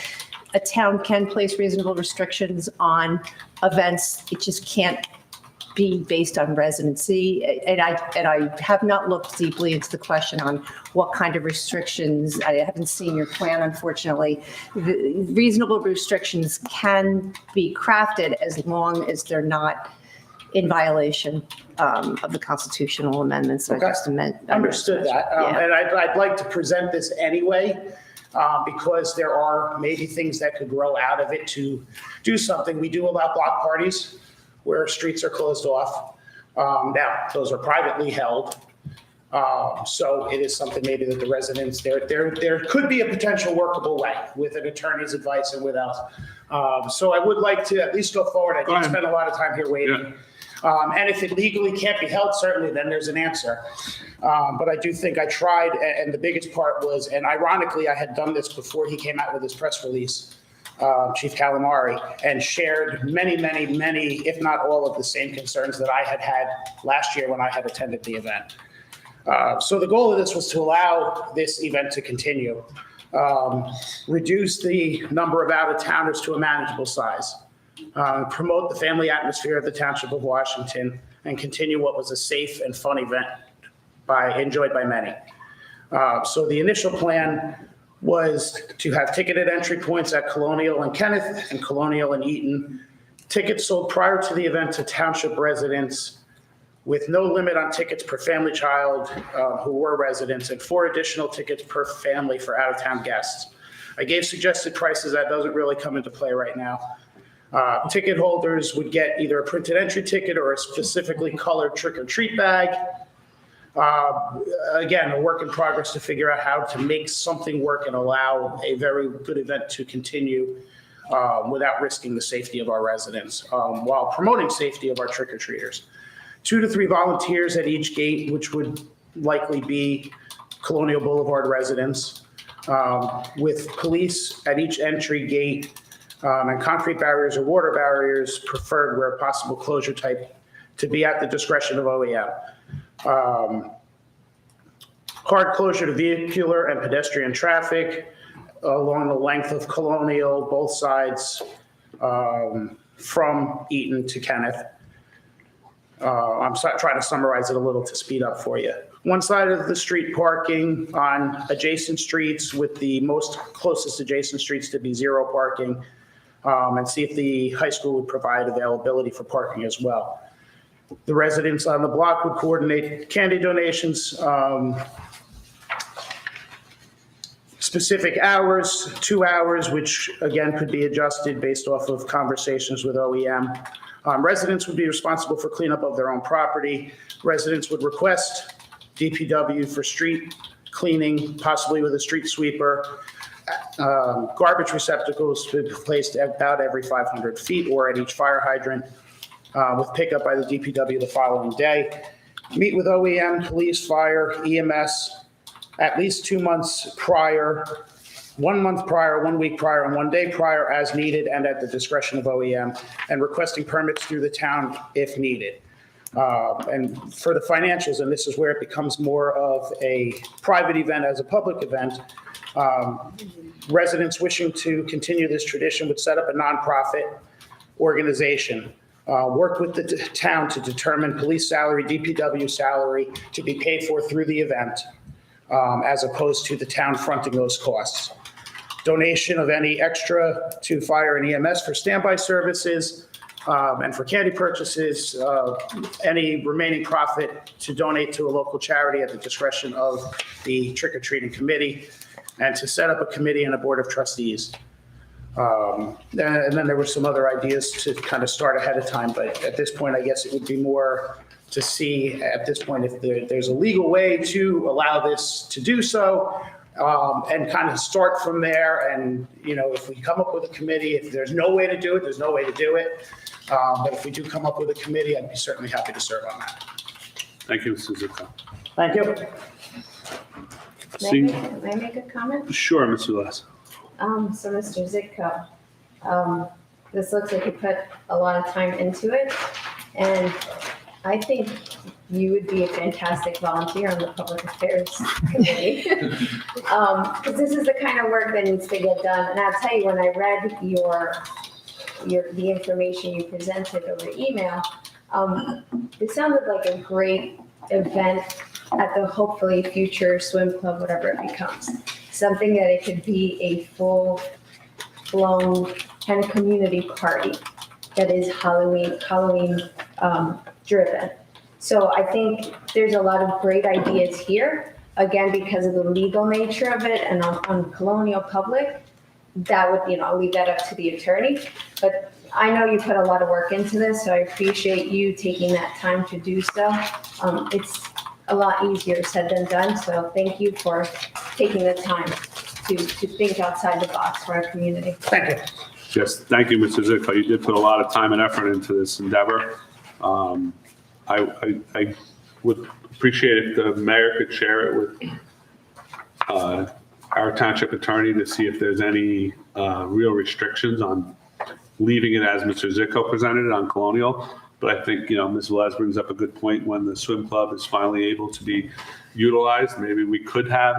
A town can place reasonable restrictions on events. It just can't be based on residency. And I have not looked deeply into the question on what kind of restrictions. I haven't seen your plan, unfortunately. The reasonable restrictions can be crafted as long as they're not in violation of the constitutional amendments. I just Understood that. Yeah. And I'd like to present this anyway, because there are maybe things that could grow out of it to do something. We do allow block parties where streets are closed off. Now, those are privately held. So it is something maybe that the residents, there could be a potential workable way with an attorney's advice and without. So I would like to at least go forward. I did spend a lot of time here waiting. And if it legally can't be held, certainly then there's an answer. But I do think I tried, and the biggest part was, and ironically, I had done this before he came out with his press release, Chief Calamari, and shared many, if not all of the same concerns that I had had last year when I had attended the event. So the goal of this was to allow this event to continue, reduce the number of out-of-towners to a manageable size, promote the family atmosphere of the Township of Washington, and continue what was a safe and fun event enjoyed by many. So the initial plan was to have ticketed entry points at Colonial and Kenneth and Colonial and Eaton, tickets sold prior to the event to Township residents with no limit on tickets per family child who were residents, and 4 additional tickets per family for out-of-town guests. I gave suggested prices. That doesn't really come into play right now. Ticket holders would get either a printed entry ticket or a specifically colored trick-or-treat bag. Again, a work in progress to figure out how to make something work and allow a very good event to continue without risking the safety of our residents, while promoting safety of our trick-or-treaters. 2 to 3 volunteers at each gate, which would likely be Colonial Boulevard residents, with police at each entry gate, and concrete barriers or water barriers preferred where possible closure type to be at the discretion of OEM. Hard closure to vehicular and pedestrian traffic along the length of Colonial, both sides, from Eaton to Kenneth. I'm trying to summarize it a little to speed up for you. One side of the street parking on adjacent streets, with the most closest adjacent streets to be 0 parking, and see if the high school would provide availability for parking as well. The residents on the block would coordinate candy donations, specific hours, 2 hours, which again could be adjusted based off of conversations with OEM. Residents would be responsible for cleanup of their own property. Residents would request DPW for street cleaning, possibly with a street sweeper. Garbage receptacles to be placed about every 500 feet or at each fire hydrant, with pickup by the DPW the following day. Meet with OEM, police, fire, EMS at least 2 months prior, 1 month prior, 1 week prior, and 1 day prior as needed and at the discretion of OEM, and requesting permits through the town if needed. And for the financials, and this is where it becomes more of a private event as a public event, residents wishing to continue this tradition would set up a nonprofit organization, work with the town to determine police salary, DPW salary to be paid for through the event, as opposed to the town fronting those costs. Donation of any extra to fire and EMS for standby services, and for candy purchases, any remaining profit to donate to a local charity at the discretion of the trick-or-treating committee, and to set up a committee and a board of trustees. And then there were some other ideas to kind of start ahead of time, but at this point, I guess it would be more to see at this point if there's a legal way to allow this to do so, and kind of start from there. And, you know, if we come up with a committee, if there's no way to do it, there's no way to do it. But if we do come up with a committee, I'd be certainly happy to serve on that. Thank you, Mr. Zucco. Thank you. May I make a comment? Sure, Mr. Les. So Mr. Zitko, this looks like you put a lot of time into it, and I think you would be a fantastic volunteer on the Public Affairs Committee. Because this is the kind of work that needs to get done. And I'll tell you, when I read your the information you presented over email. It sounded like a great event at the hopefully future swim club, whatever it becomes. Something that it could be a full-blown kind of community party that is Halloween driven. So I think there's a lot of great ideas here. Again, because of the legal nature of it and on Colonial Public, that would, I'll leave that up to the attorney. But I know you put a lot of work into this, so I appreciate you taking that time to do so. It's a lot easier said than done, so thank you for taking the time to think outside the box for our community. Thank you. Yes, thank you, Mr. Zicko. You did put a lot of time and effort into this endeavor. I would appreciate if the mayor could share it with our township attorney to see if there's any real restrictions on leaving it as Mr. Zicko presented it on Colonial. But I think, Ms. Velez brings up a good point. When the swim club is finally able to be utilized, maybe we could have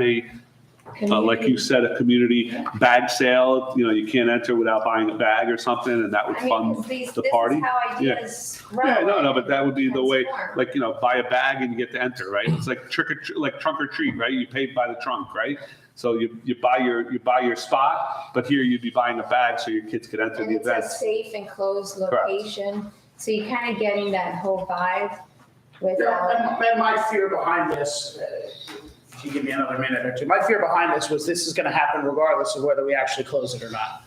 like you said, a community bag sale. You can't enter without buying a bag or something, and that would fund the party. This is how ideas grow. Yeah, no, but that would be the way, like, buy a bag and you get to enter, right? It's like trunk or treat, right? You pay by the trunk, right? So you buy your spot, but here you'd be buying a bag so your kids could enter And the it's event. a safe and closed location, so you're kind of getting that whole vibe without. And my fear behind this, if you give me another minute or two, my fear behind this was this is going to happen regardless of whether we actually close it or not.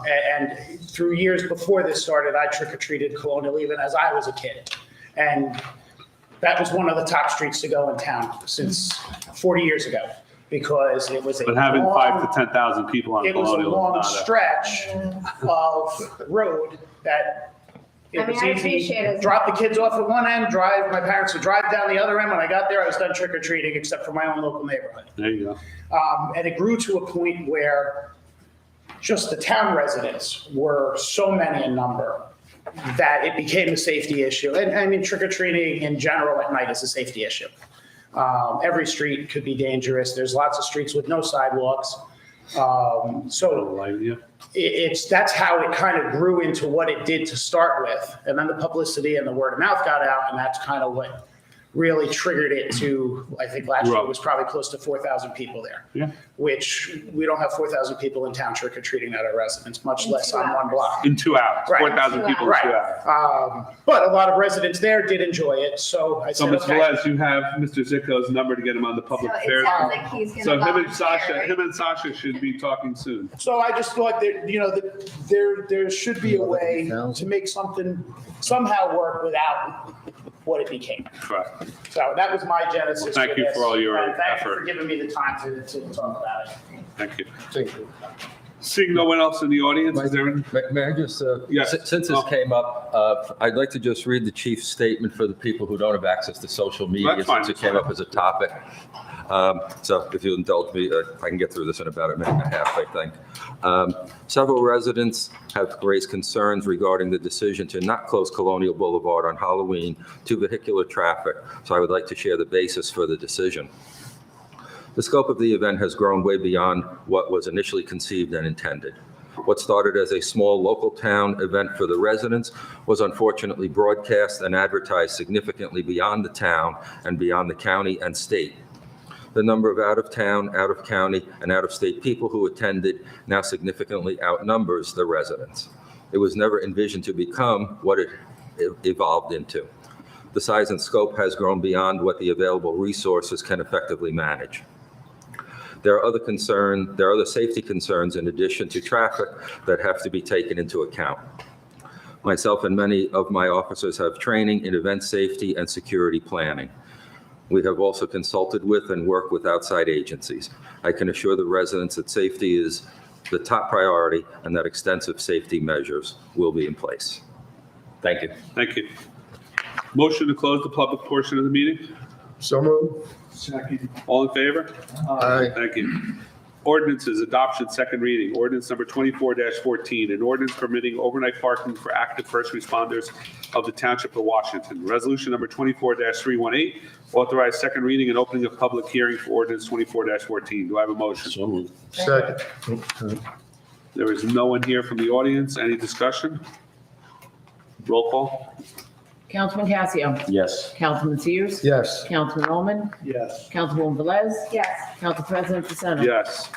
And through years before this started, I trick-or-treated Colonial even as I was a kid. And that was one of the top streets to go in town since 40 years ago, because it was a But having long, 5,000 to 10,000 people on it was a Colonial long is not stretch of road that it was I appreciate easy. it. Drop the kids off at one end, my parents would drive down the other end. When I got there, I was done trick-or-treating except for my own local neighborhood. There you go. And it grew to a point where just the town residents were so many in number that it became a safety issue. And I mean, trick-or-treating in general at night is a safety issue. Every street could be dangerous. There's lots of streets with no sidewalks. That's how it kind of grew into what it did to start with. And then the publicity and the word of mouth got out, and that's kind of what really triggered it to, I think last year it was probably close to 4,000 people there. Yeah. Which we don't have 4,000 people in town trick-or-treating at our residents, much In less 2 on one hours. block. In 2 hours, Right. 4,000 people in 2 hours. But a lot of residents there did enjoy it, so I So, said, Ms. okay. Velez, you have Mr. Zicko's number to get him on the public So it affairs. sounds like he's So gonna him and volunteer, Sasha should be talking soon. So I just thought that, there should be a way to make something somehow work without what it became. Correct. So that was my genesis. Thank for you this, for all your and thank you effort. for giving me the time to talk about it. Thank you. Thank you. Seeing no one else in the audience, is there any? May I just, Yes. since this came up, I'd like to just read the chief's statement for the people who don't have access to social media, That's fine. since it came up as a topic. So if you'll indulge me, I can get through this in about a minute and a half, I think. Several residents have raised concerns regarding the decision to not close Colonial Boulevard on Halloween to vehicular traffic, so I would like to share the basis for the decision. The scope of the event has grown way beyond what was initially conceived and intended. What started as a small local town event for the residents was unfortunately broadcast and advertised significantly beyond the town and beyond the county and state. The number of out-of-town, out-of-county, and out-of-state people who attended now significantly outnumbers the residents. It was never envisioned to become what it evolved into. The size and scope has grown beyond what the available resources can effectively manage. There are other safety concerns in addition to traffic that have to be taken into account. Myself and many of my officers have training in event safety and security planning. We have also consulted with and worked with outside agencies. I can assure the residents that safety is the top priority and that extensive safety measures will be in place. Thank you. Thank you. Motion to close the public portion of the meeting? So moved. Second. All in favor? Aye. Thank you. Ordinances, adoption, second reading. Ordinance number 24-14, an ordinance permitting overnight parking for active first responders of the Township of Washington. Resolution number 24-318, authorized second reading and opening of public hearing for ordinance 24-14. Do I have a motion? So moved. Second. There is no one here from the audience. Any discussion? Roll call? Councilman Casio. Yes. Councilman Sears. Yes. Councilman Ullman. Yes. Councilwoman Velez. Yes. Council President DeSena. Yes.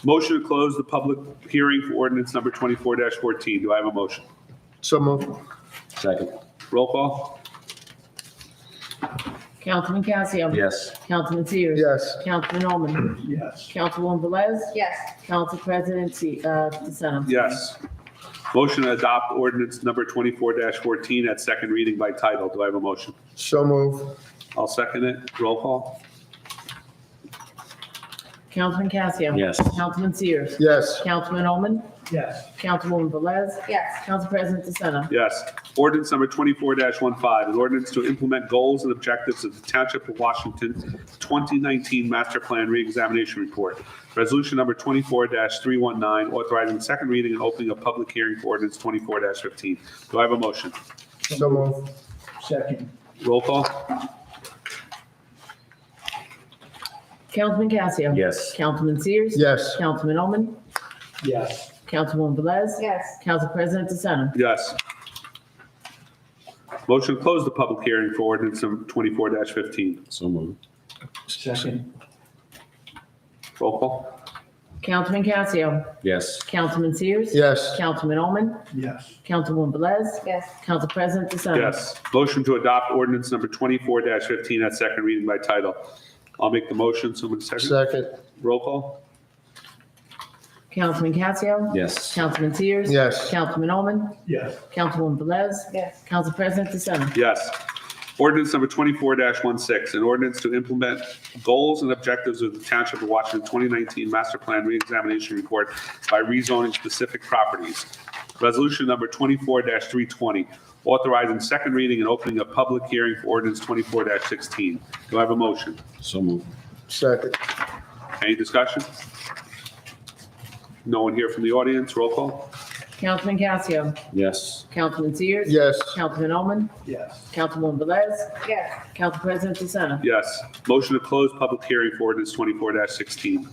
Motion to close the public hearing for ordinance number 24-14. Do I have a motion? So moved. Second. Roll call? Councilman Casio. Yes. Councilman Sears. Yes. Councilman Ullman. Yes. Councilwoman Velez. Yes. Council President DeSena. Yes. Motion to adopt ordinance number 24-14 at second reading by title. Do I have a motion? So moved. I'll second it. Roll call? Councilman Casio. Yes. Councilman Sears. Yes. Councilman Ullman. Yes. Councilwoman Velez. Yes. Council President DeSena. Yes. Ordinance number 24-15, an ordinance to implement goals and objectives of the Township of Washington 2019 Master Plan Reexamination Report. Resolution number 24-319, authorizing second reading and opening a public hearing for ordinance 24-15. Do I have a motion? So moved. Second. Roll call? Councilman Casio. Yes. Councilman Sears. Yes. Councilman Ullman. Yes. Councilwoman Velez. Yes. Council President DeSena. Yes. Motion to close the public hearing for ordinance number 24-15. So moved. Second. Roll call? Councilman Casio. Yes. Councilman Sears. Yes. Councilman Ullman. Yes. Councilwoman Velez. Yes. Council President DeSena. Yes. Motion to adopt ordinance number 24-15 at second reading by title. I'll make the motion. Someone second? Second. Roll call? Councilman Casio. Yes. Councilman Sears. Yes. Councilman Ullman. Yes. Councilwoman Velez. Yes. Council President DeSena. Yes. Ordinance number 24-16, an ordinance to implement goals and objectives of the Township of Washington 2019 Master Plan Reexamination Report by rezoning specific properties. Resolution number 24-320, authorizing second reading and opening a public hearing for ordinance 24-16. Do I have a motion? So moved. Second. Any discussion? No one here from the audience. Roll call? Councilman Casio. Yes. Councilman Sears. Yes. Councilman Ullman. Yes. Councilwoman Velez. Yes. Council President DeSena. Yes. Motion to close public hearing for ordinance 24-16.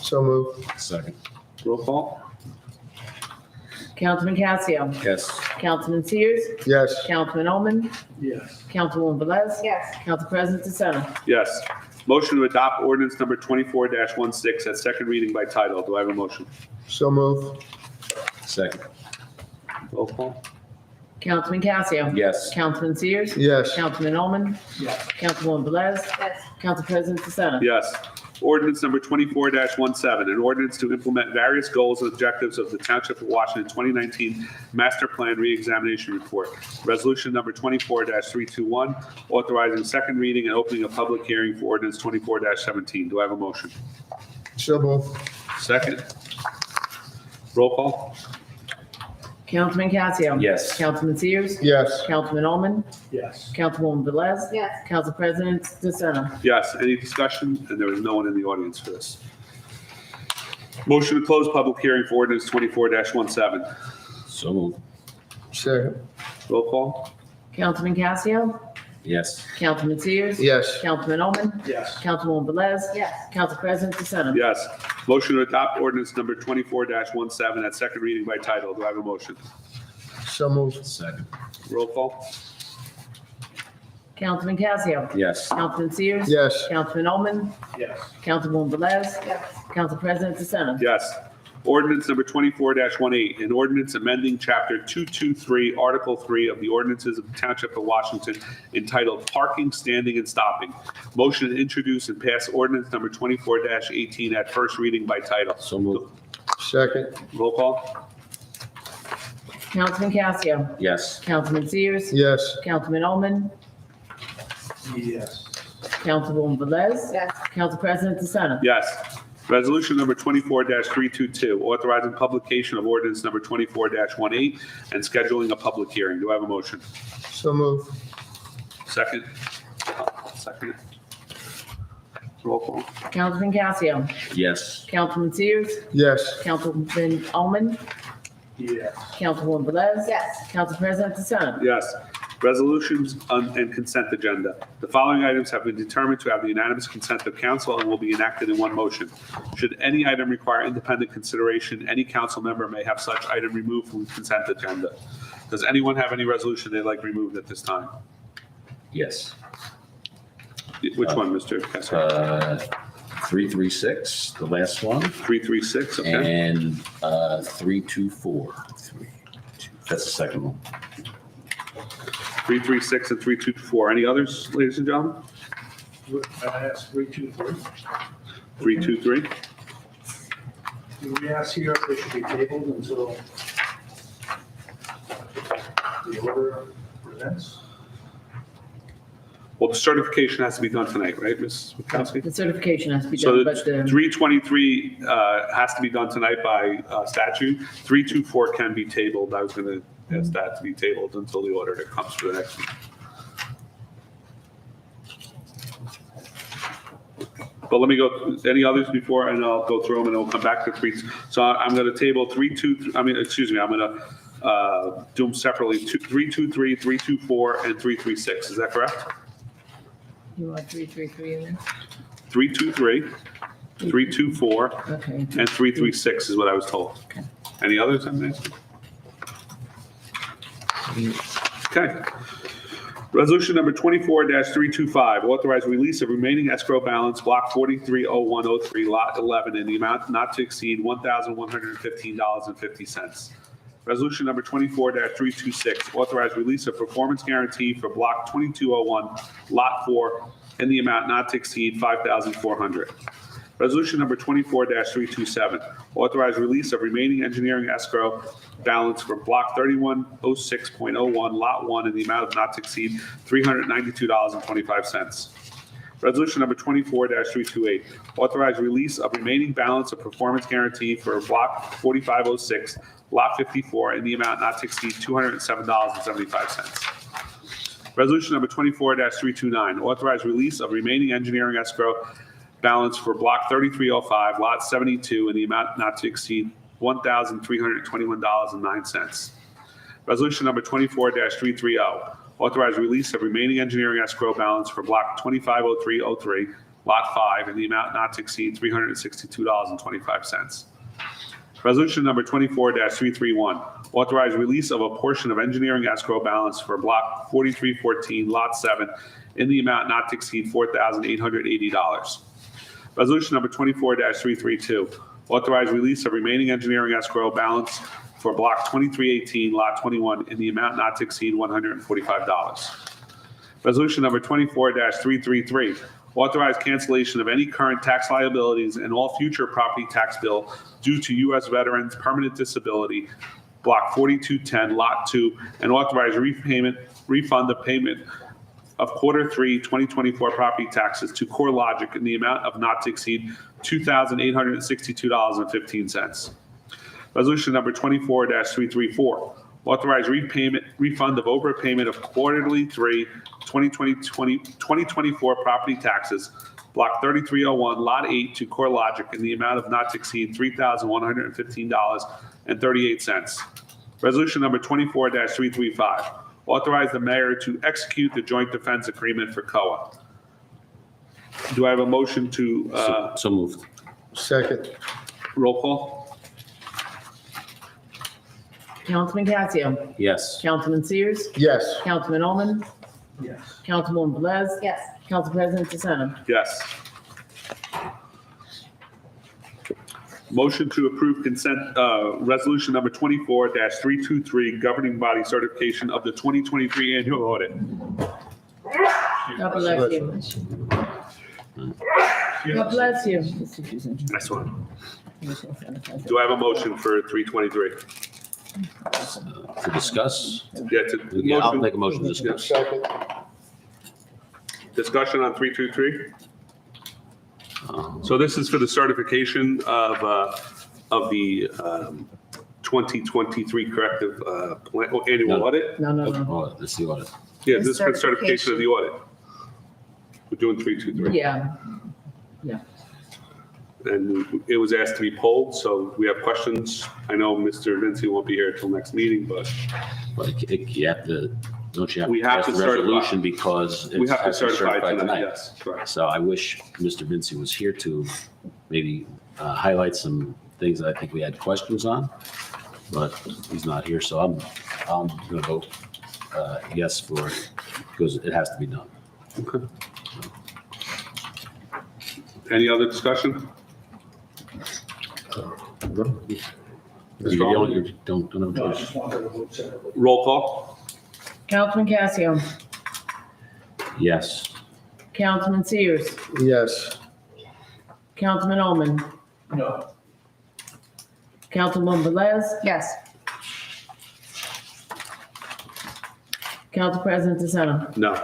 So moved. Second. Roll call? Councilman Casio. Yes. Councilman Sears. Yes. Councilman Ullman. Yes. Councilwoman Velez. Yes. Council President DeSena. Yes. Motion to adopt ordinance number 24-16 at second reading by title. Do I have a motion? So moved. Second. Roll call? Councilman Casio. Yes. Councilman Sears. Yes. Councilman Ullman. Yes. Councilwoman Velez. Yes. Council President DeSena. Yes. Ordinance number 24-17, an ordinance to implement various goals and objectives of the Township of Washington 2019 Master Plan Reexamination Report. Resolution number 24-321, authorizing second reading and opening a public hearing for ordinance 24-17. Do I have a motion? So moved. Second. Roll call? Councilman Casio. Yes. Councilman Sears. Yes. Councilman Ullman. Yes. Councilwoman Velez. Yes. Council President DeSena. Yes. Any discussion? And there is no one in the audience for this. Motion to close public hearing for ordinance 24-17. So moved. Second. Roll call? Councilman Casio. Yes. Councilman Sears. Yes. Councilman Ullman. Yes. Councilwoman Velez. Yes. Council President DeSena. Yes. Motion to adopt ordinance number 24-17 at second reading by title. Do I have a motion? So moved. Second. Roll call? Councilman Casio. Yes. Councilman Sears. Yes. Councilman Ullman. Yes. Councilwoman Velez. Yes. Council President DeSena. Yes. Ordinance number 24-18, an ordinance amending Chapter 223, Article 3 of the ordinances of the Township of Washington entitled Parking, Standing, and Stopping. Motion to introduce and pass ordinance number 24-18 at first reading by title. So moved. Second. Roll call? Councilman Casio. Yes. Councilman Sears. Yes. Councilman Ullman. Yes. Councilwoman Velez. Yes. Council President DeSena. Yes. Resolution number 24-322, authorizing publication of ordinance number 24-18 and scheduling a public hearing. Do I have a motion? So moved. Second? Second. Roll call? Councilman Casio. Yes. Councilman Sears. Yes. Councilman Ullman. Yes. Councilwoman Velez. Yes. Council President DeSena. Yes. Resolutions and consent agenda. The following items have been determined to have the unanimous consent of council and will be enacted in one motion. Should any item require independent consideration, any council member may have such item removed from the consent agenda. Does anyone have any resolution they'd like removed at this time? Yes. Which one, Mr. Kessler? 336, the last one, 336, okay. and 324. That's the second one. 336 and 324. Any others, ladies and gentlemen? I asked 323. 323? Do we ask here if they should be tabled until the order presents? Well, the certification has to be done tonight, right, Ms. Witkowski? The certification has to be So done, the but the 323 has to be done tonight by statute. 324 can be tabled. I was going to ask that to be tabled until the order that comes for the next one. But let me go, any others before, and I'll go through them and then we'll come back to three. So I'm going to table I'm going to do them separately, 323, 324, and 336. Is that correct? you want 333 in there? 323, 324, Okay. and 336 is what I was told. Okay. Any others I'm asking? Okay. Resolution number 24-325, authorize release of remaining escrow balance, block 430103, lot 11, in the amount not to exceed $1,115.50. Resolution number 24-326, authorize release of performance guarantee for block 2201, lot 4, in the amount not to exceed $5,400. Resolution number 24-327, authorize release of remaining engineering escrow balance for block 3106.01, lot 1, in the amount of not to exceed $392.25. Resolution number 24-328, authorize release of remaining balance of performance guarantee for block 4506, lot 54, in the amount not to exceed $207.75. Resolution number 24-329, authorize release of remaining engineering escrow balance for block 3305, lot 72, in the amount not to exceed $1,321.09. Resolution number 24-330, authorize release of remaining engineering escrow balance for block 250303, lot 5, in the amount not to exceed $362.25. Resolution number 24-331, authorize release of a portion of engineering escrow balance for block 4314, lot 7, in the amount not to exceed $4,880. Resolution number 24-332, authorize release of remaining engineering escrow balance for block 2318, lot 21, in the amount not to exceed $145. Resolution number 24-333, authorize cancellation of any current tax liabilities and all future property tax bill due to U.S. veterans permanent disability, block 4210, lot 2, and authorize refund of payment of Q3 2024 property taxes to CoreLogic in the amount of not to exceed $2,862.15. Resolution number 24-334, authorize refund of overpayment of Q3 2024 property taxes, block 3301, lot 8, to CoreLogic in the amount of not to exceed $3,115.38. Resolution number 24-335, authorize the mayor to execute the joint defense agreement for COA. Do I have a motion to, So moved. Second. roll call? Councilman Casio, Yes. Councilman Sears, Yes. Councilman Ullman, Yes. Councilwoman Velez, Yes. Council President DeSena. Yes. Motion to approve consent, resolution number 24-323, governing body certification of the 2023 annual audit. God bless you. God bless you. Mr. Houston. Nice one. Do I have a motion for 323? To discuss? Yeah, Yeah, I'll motion, make a motion to discuss. Second. discussion on 323? So this is for the certification of the 2023 corrective annual No. audit? No. Oh, let's see what it. Yeah, The this is for certification of the audit. We're doing 323. Yeah. And it was asked to be polled, so we have questions. I know Mr. Vinci won't be here until next meeting, but But you have to, don't you have We to have pass to the certify. resolution because We it have to has to be certify certified tonight, tonight? yes, correct. So I wish Mr. Vinci was here to maybe highlight some things that I think we had questions on, but he's not here, so I'm going to vote yes for it because it has to be done. Okay. Any other discussion? You don't have a No, I choice. just wanted to vote separately. Roll call? Councilman Casio, Yes. Councilman Sears, Yes. Councilman Ullman, No. Councilwoman Velez, Yes. Council President DeSena. No.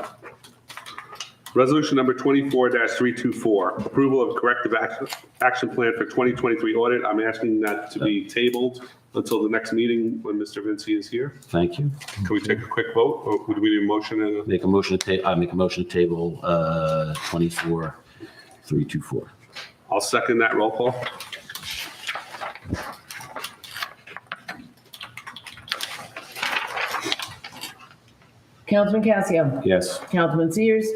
Resolution number 24-324, approval of corrective action plan for 2023 audit. I'm asking that to be tabled until the next meeting when Mr. Vinci is here. Thank you. Can we take a quick vote, or would we do a motion? Make a motion to table 24-324. I'll second that. Roll call? Councilman Casio, Yes. Councilman Sears,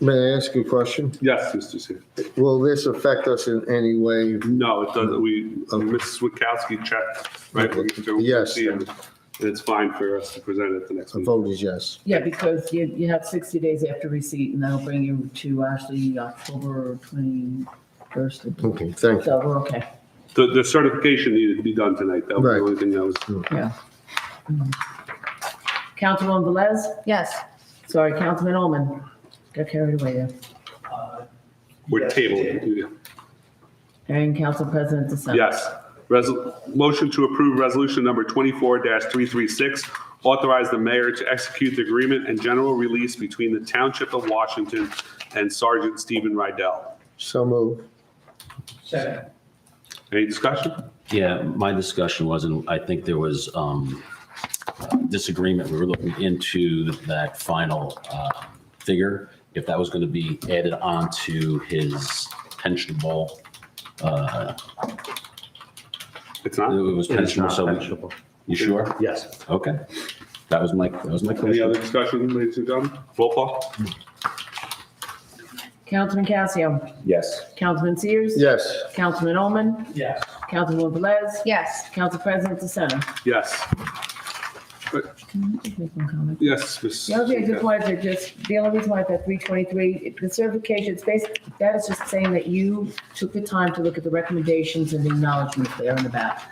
May I ask you a question? Yes, Mr. Sears. Will this affect us in any way? No, it doesn't. Mrs. Witkowski checked, right? with Mr. Yes. Vinci, and it's fine for us to present at the next The meeting. vote is yes. yeah, because you have 60 days after receipt, and that'll bring you to actually October 21st. Okay, thank you. So we're okay. The certification needed to be done tonight. That was Right. the only thing that was. Yeah. Councilwoman Velez, Yes. sorry, Councilman Ullman, got carried away there. We're tabled. And Council President DeSena. Yes. Motion to approve resolution number 24-336, authorize the mayor to execute the agreement and general release between the Township of Washington and Sergeant Stephen Rydell. So move. Second. Any discussion? Yeah, my discussion was, and I think there was disagreement. We were looking into that final figure, if that was going to be added on to his pensionable. It's not? It was pensionable, so you sure? Yes. Okay. That was my Any other question. discussion, ladies and gentlemen? Roll call? Councilman Casio, Yes. Councilman Sears. Yes. Councilman Ullman, Yes. Councilwoman Velez, Yes. Council President DeSena. Yes. Can I just make one comment? Yes, Ms. The other thing I just wanted to the only reason why I thought 323, the certification, it's basically, that is just saying that you took the time to look at the recommendations and the acknowledgements there in the back.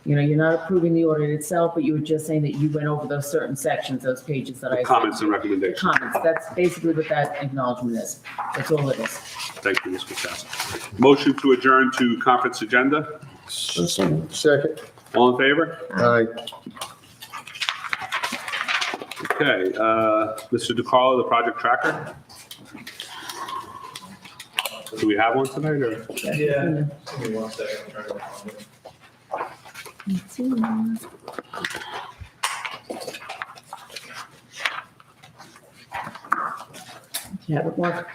You know, you're not approving the audit itself, but you were just saying that you went over those certain sections, those pages that I. Comments and The recommendations. comments, that's basically what that acknowledgement is. That's all it is. Thank you, Ms. Witkowski. Motion to adjourn to conference agenda. Second. All in favor? Aye. Okay, Mr. DeCarlo, the project tracker. Do we have one tonight, or? Yeah. Give me 1 second. I'll turn it on. Yeah, but Mark,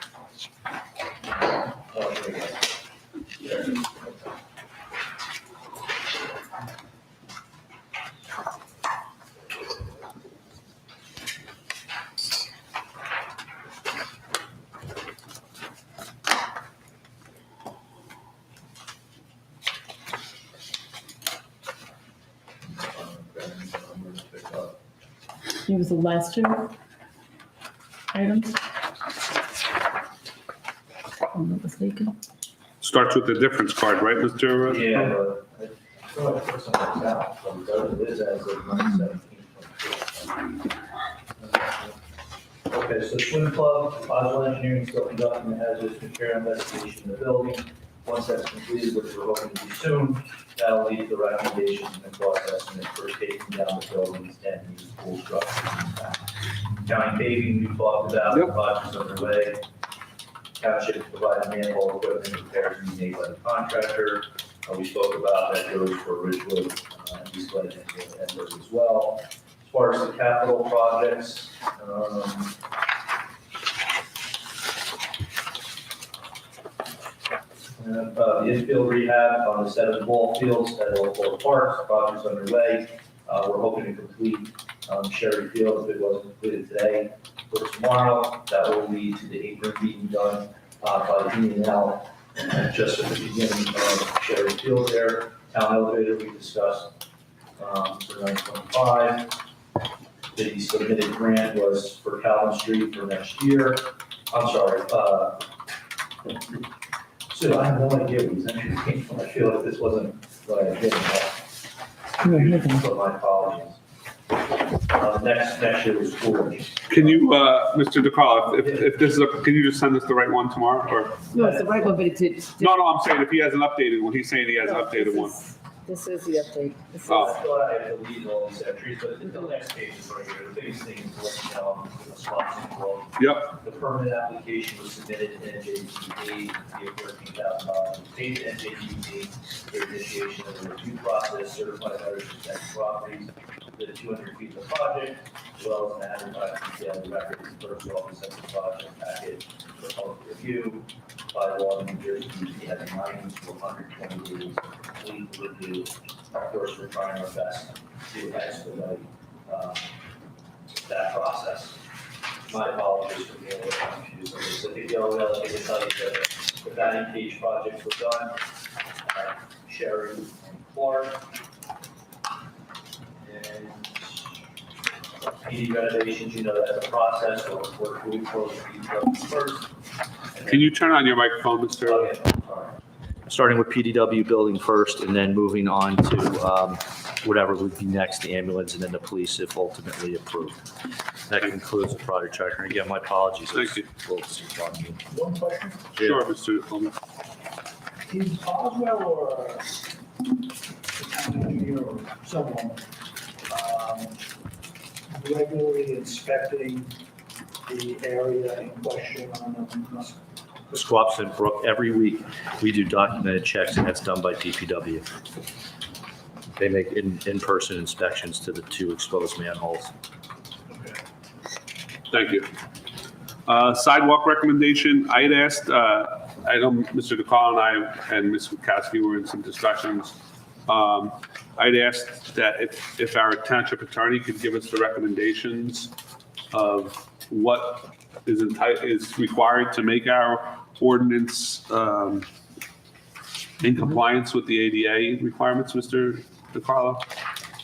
he was the last two items. If I'm not mistaken. Starts with the difference card, right, Mr.? Yeah, but I feel like this one is out, so it is as of 9/17. Okay, so Swim Club, Oswald Engineering is still conducting the hazardous material investigation in the building. Once that's completed, which we're hoping to do soon, that'll lead to the recommendations and cost estimate for taking down the buildings and use pool structures. County paving, we talked about, the project's underway. Township provided manhole equipment repairs being made by the contractor. We spoke about that goes for Ridgewood, East Ledge, and Edwards as well. As far as the capital projects, the infield rehab on the set of ball fields at all four parks, project's underway. We're hoping to complete Sherry Field, if it wasn't completed today or tomorrow, that will lead to the apron being done by the E&L. And just at the beginning of Sherry Field there, town elevator we discussed for 925. The submitted grant was for Calvin Street for next year. I'm sorry, so I have no idea what these entries came from. I feel like this wasn't what I did. So my apologies. Next year was school. Can you, Mr. DeCarlo, if this is can you just send us the right one tomorrow, or? No, it's the right one, but it's. No, I'm saying if he has an updated one, he's saying he has an updated one. This is the update. This is- Oh. I thought I had deleted all these entries, but the next page is right here. The biggest thing is what, the response involved. Yep, The permit application was submitted to NJDP, via $13,000. Paid to NJDP for initiation of the review process, certified letters of tax properties, within 200 feet of the project, as well as an advertising detailed record of the clerk's office of the project package for public review. By law, New Jersey DP has 90 to 120 days to complete the review. Of course, we're trying our best to expedite that process. My apologies for being a little confused on this. I think the only other thing to tell you that the batting cage projects were done, Sherry and Clark. And PD renovations, you know, that's a process, so we're moving forward with PD first. can you turn on your microphone, Mr.? Okay, sorry. Starting with PDW building first and then moving on to whatever would be next, the ambulance and then the police if ultimately approved. That concludes the project tracker. Again, my apologies. Thank you. One question. Sure, Mr. Coleman. Is Boswell or the town engineer or someone regularly inspecting the area in question on the Squapson Brook, every week, we do documented checks, and that's done by DPW. They make in-person inspections to the 2 exposed manholes. Thank you. Sidewalk recommendation, I had asked, I know Mr. DeCarlo and I and Ms. Kukowski were in some discussions. I'd asked that if our township attorney could give us the recommendations of what is required to make our ordinance in compliance with the ADA requirements, Mr. DeCarlo?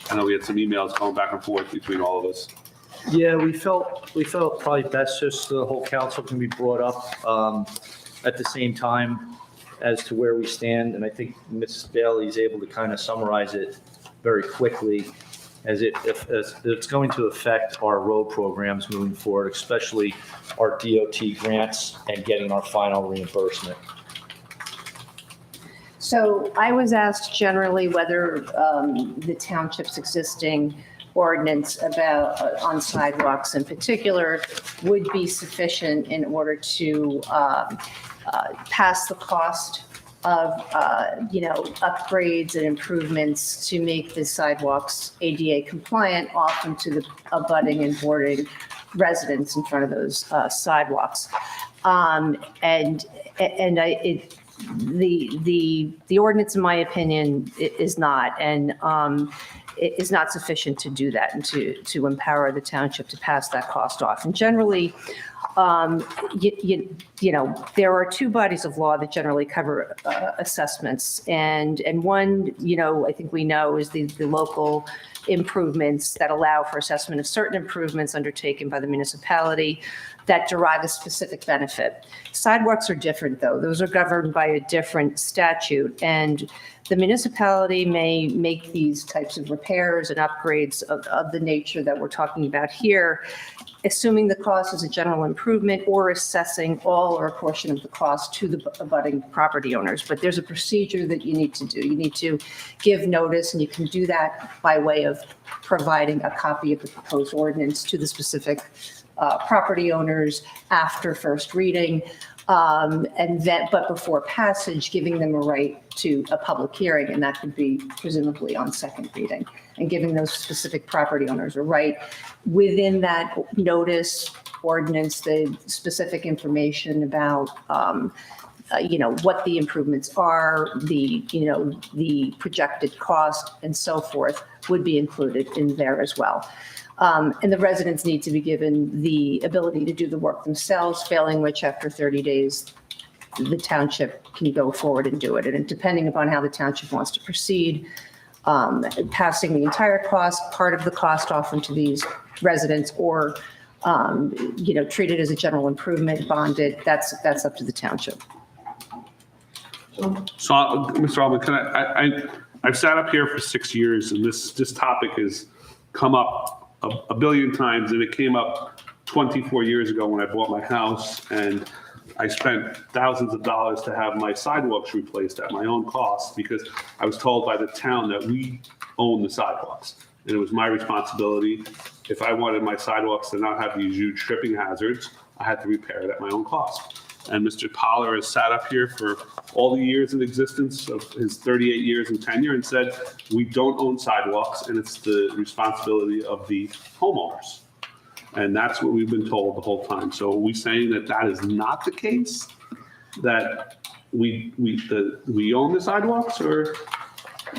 I know we had some emails going back and forth between all of us. Yeah, we felt probably best just so the whole council can be brought up at the same time as to where we stand. And I think Ms. Bailey is able to kind of summarize it very quickly as it's going to affect our road programs moving forward, especially our DOT grants and getting our final reimbursement. So I was asked generally whether the township's existing ordinance about on sidewalks in particular would be sufficient in order to pass the cost of, upgrades and improvements to make the sidewalks ADA compliant, often to the abutting and bordering residents in front of those sidewalks. The ordinance, in my opinion, is not, and it is not sufficient to do that and to empower the township to pass that cost off. And generally, there are 2 bodies of law that generally cover assessments, and one, I think we know is the local improvements that allow for assessment of certain improvements undertaken by the municipality that derive a specific benefit. Sidewalks are different, though. Those are governed by a different statute, and the municipality may make these types of repairs and upgrades of the nature that we're talking about here, assuming the cost is a general improvement or assessing all or a portion of the cost to the abutting property owners. But there's a procedure that you need to do. You need to give notice, and you can do that by way of providing a copy of the proposed ordinance to the specific property owners after first reading, but before passage, giving them a right to a public hearing, and that could be presumably on second reading, and giving those specific property owners a right within that notice ordinance, the specific information about what the improvements are, the projected cost, and so forth would be included in there as well. And the residents need to be given the ability to do the work themselves, failing which after 30 days, the township can go forward and do it. And depending upon how the township wants to proceed, passing the entire cost, part of the cost off into these residents, or, treat it as a general improvement, bonded, that's up to the township. So, Mr. Alman, I've sat up here for 6 years, and this topic has come up a billion times, and it came up 24 years ago when I bought my house, and I spent thousands of dollars to have my sidewalks replaced at my own cost because I was told by the town that we own the sidewalks, and it was my responsibility. If I wanted my sidewalks to not have these huge tripping hazards, I had to repair it at my own cost. And Mr. Poller has sat up here for all the years in existence of his 38 years in tenure and said, we don't own sidewalks and it's the responsibility of the homeowners. And that's what we've been told the whole time. So are we saying that that is not the case? That we own the sidewalks, or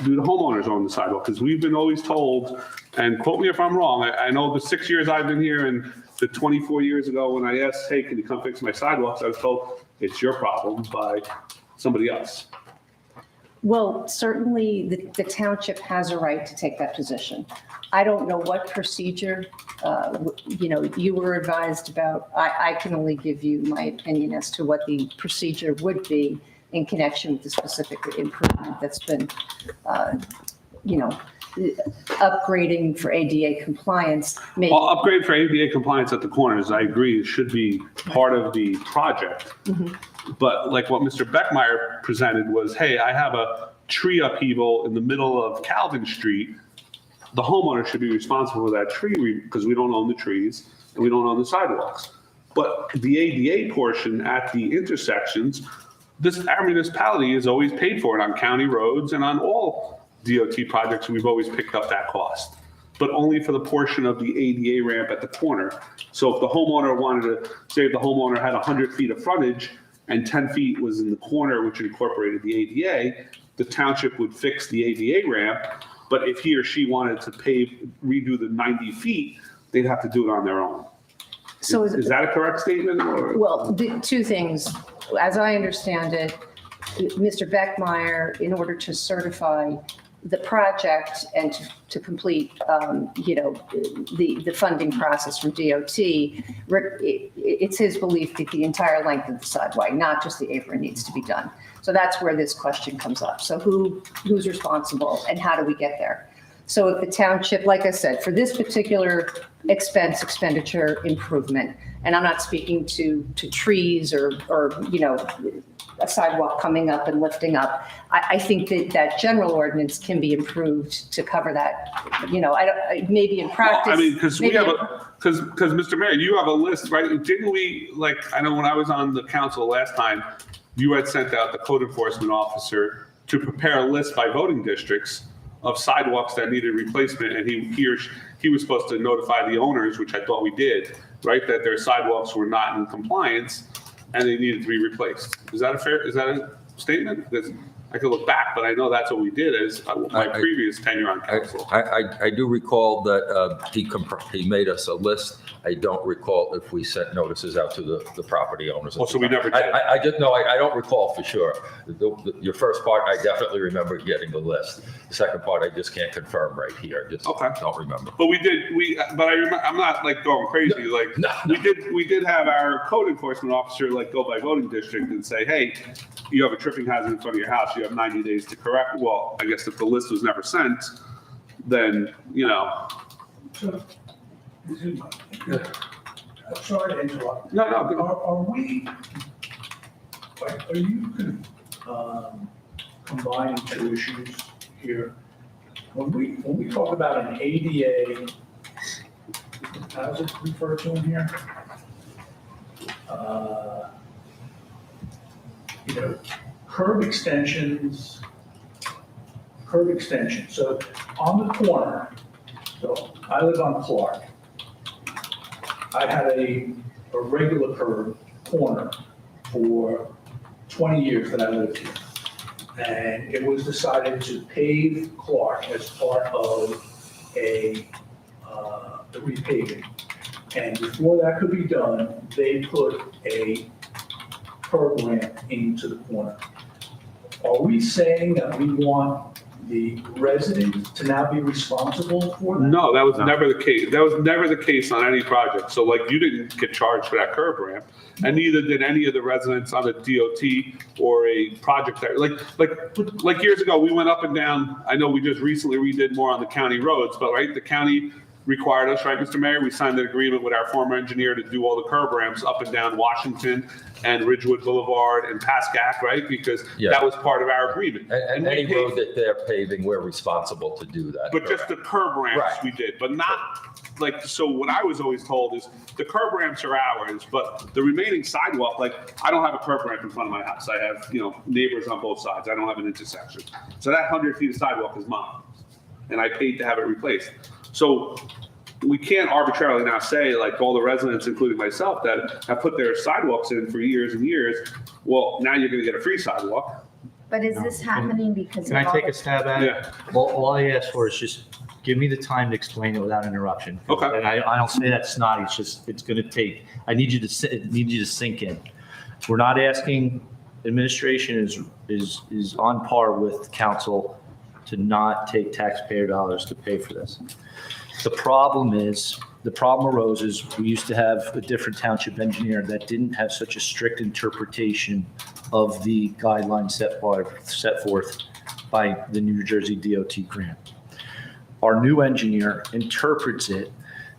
do the homeowners own the sidewalk? Because we've been always told, and quote me if I'm wrong, I know the 6 years I've been here and the 24 years ago when I asked, hey, can you come fix my sidewalks? I was told it's your problem by somebody else. Well, certainly the township has a right to take that position. I don't know what procedure, you were advised about. I can only give you my opinion as to what the procedure would be in connection with the specific improvement that's been, upgrading for ADA compliance. Well, upgrade for ADA compliance at the corners, I agree, it should be part of the project. But like what Mr. Beckmeyer presented was, hey, I have a tree upheaval in the middle of Calvin Street. The homeowner should be responsible for that tree because we don't own the trees and we don't own the sidewalks. But the ADA portion at the intersections, our municipality has always paid for it on county roads and on all DOT projects. We've always picked up that cost, but only for the portion of the ADA ramp at the corner. So if the homeowner wanted to, say if the homeowner had 100 feet of frontage and 10 feet was in the corner, which incorporated the ADA, the township would fix the ADA ramp. But if he or she wanted to redo the 90 feet, they'd have to do it on their own. So is that a correct statement? Or? Well, two things. As I understand it, Mr. Beckmeyer, in order to certify the project and to complete, the funding process from DOT, it's his belief that the entire length of the sidewalk, not just the apron, needs to be done. So that's where this question comes up. So who's responsible and how do we get there? So if the township, like I said, for this particular expenditure improvement, and I'm not speaking to trees or a sidewalk coming up and lifting up, I think that general ordinance can be improved to cover that. Maybe in practice. Well, I mean, because Mr. Mayor, you have a list, right? Didn't we, I know when I was on the council last time, you had sent out the code enforcement officer to prepare a list by voting districts of sidewalks that needed replacement, and he was supposed to notify the owners, which I thought we did, right, that their sidewalks were not in compliance and they needed to be replaced. Is that a statement? Because I could look back, but I know that's what we did as my previous tenure on council. I do recall that he made us a list. I don't recall if we sent notices out to the property owners. Oh, so we never did. I don't recall for sure. Your first part, I definitely remember getting the list. The second part, I just can't confirm right here. Just don't remember. But but I remember, I'm not going crazy. No. We did have our code enforcement officer go by voting district and say, hey, you have a tripping hazard in front of your house. You have 90 days to correct. Well, I guess if the list was never sent, then, So, I'm sorry to interrupt. No. Are you combining two issues here? When we talk about an ADA, how's it referred to in here? Curb extensions. So on the corner, so I live on Clark. I had a regular curb corner for 20 years that I lived here. And it was decided to pave Clark as part of a the repaving. And before that could be done, they put a curb ramp into the corner. Are we saying that we want the resident to now be responsible for that? No, that was never the case. That was never the case on any project. So like you didn't get charged for that curb ramp, and neither did any of the residents on a DOT or a project that like years ago, we went up and down. I know we just recently redid more on the county roads, but right, the county required us, right, Mr. Mayor? We signed an agreement with our former engineer to do all the curb ramps up and down Washington and Ridgewood Boulevard and Pascack, right? Because Yeah. that was part of our agreement. And we any paid- road that they're paving, we're responsible to do that. But just the curb ramps Right. we did, but not like, so what I was always told is the curb ramps are ours, but the remaining sidewalk, like, I don't have a curb ramp in front of my house. I have, neighbors on both sides. I don't have an intersection. So that 100 feet of sidewalk is mine. And I paid to have it replaced. So we can't arbitrarily now say, like, all the residents, including myself, that have put their sidewalks in for years and years, well, now you're gonna get a free sidewalk. But is this happening because Can of I all take the- a stab at it? Yeah. All I ask for is just give me the time to explain it without interruption. Okay. And I don't say that snotty, it's just, it's gonna take, I need you to sink in. We're not asking, administration is on par with council to not take taxpayer dollars to pay for this. The problem arose is we used to have a different township engineer that didn't have such a strict interpretation of the guidelines set forth by the New Jersey DOT grant. Our new engineer interprets it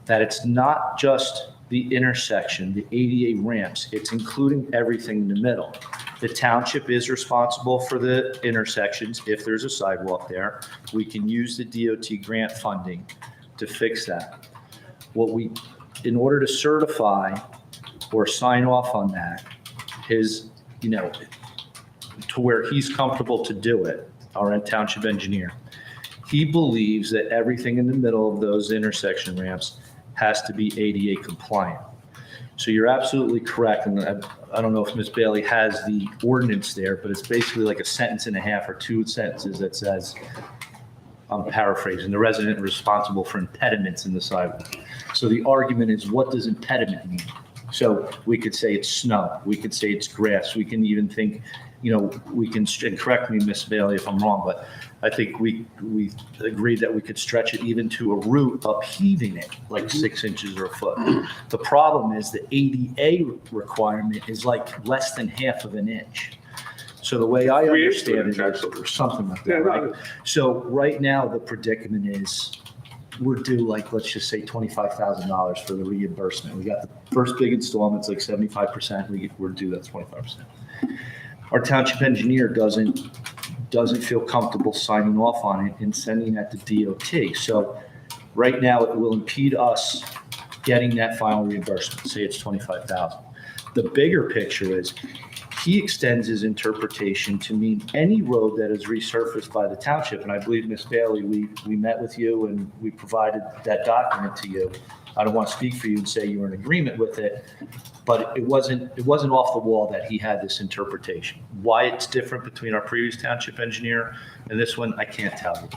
that it's not just the intersection, the ADA ramps, it's including everything in the middle. The township is responsible for the intersections if there's a sidewalk there. We can use the DOT grant funding to fix that. In order to certify or sign off on that, to where he's comfortable to do it, our township engineer, he believes that everything in the middle of those intersection ramps has to be ADA compliant. So you're absolutely correct, and I don't know if Ms. Bailey has the ordinance there, but it's basically like a sentence and a half or two sentences that says, I'm paraphrasing, the resident responsible for impediments in the sidewalk. So the argument is, what does impediment mean? So we could say it's snow, we could say it's grass, we can even think, we can, and correct me, Ms. Bailey, if I'm wrong, but I think we agreed that we could stretch it even to a root, upheaving it like 6 inches or a foot. The problem is the ADA requirement is like less than half of an inch. So the way I understand it, or something like that, right? So right now, the predicament is, we're due like, let's just say $25,000 for the reimbursement. We got the first big installment's like 75%, we're due that 25%. Our township engineer doesn't feel comfortable signing off on it and sending that to DOT. So right now, it will impede us getting that final reimbursement, say it's $25,000. The bigger picture is, he extends his interpretation to mean any road that is resurfaced by the township. And I believe, Ms. Bailey, we met with you and we provided that document to you. I don't want to speak for you and say you were in agreement with it, but it wasn't off the wall that he had this interpretation. Why it's different between our previous township engineer and this one, I can't tell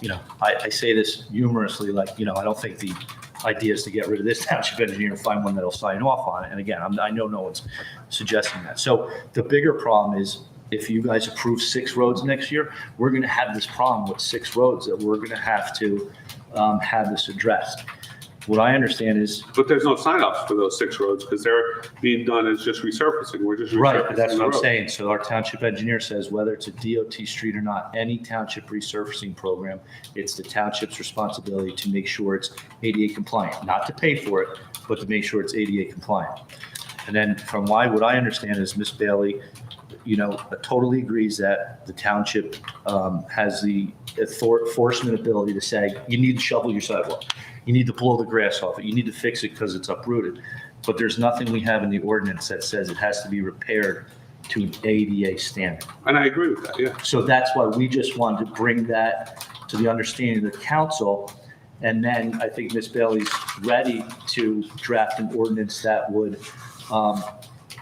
you. I say this humorously, like, I don't think the idea is to get rid of this township engineer and find one that'll sign off on it. And again, I know no one's suggesting that. So the bigger problem is, if you guys approve 6 roads next year, we're going to have this problem with 6 roads that we're going to have to have this addressed. What I understand is. But there's no sign-offs for those 6 roads because they're being done as just resurfacing. We're just resurfacing. Right, that's the what I'm road. saying. So our township engineer says whether it's a DOT street or not, any township resurfacing program, it's the township's responsibility to make sure it's ADA compliant, not to pay for it, but to make sure it's ADA compliant. And then from what I understand is Ms. Bailey, totally agrees that the township has the enforcement ability to say, you need to shovel your sidewalk. You need to blow the grass off it. You need to fix it because it's uprooted. But there's nothing we have in the ordinance that says it has to be repaired to an ADA standard. And I agree with that, yeah. So that's why we just wanted to bring that to the understanding of the council. And then I think Ms. Bailey's ready to draft an ordinance that would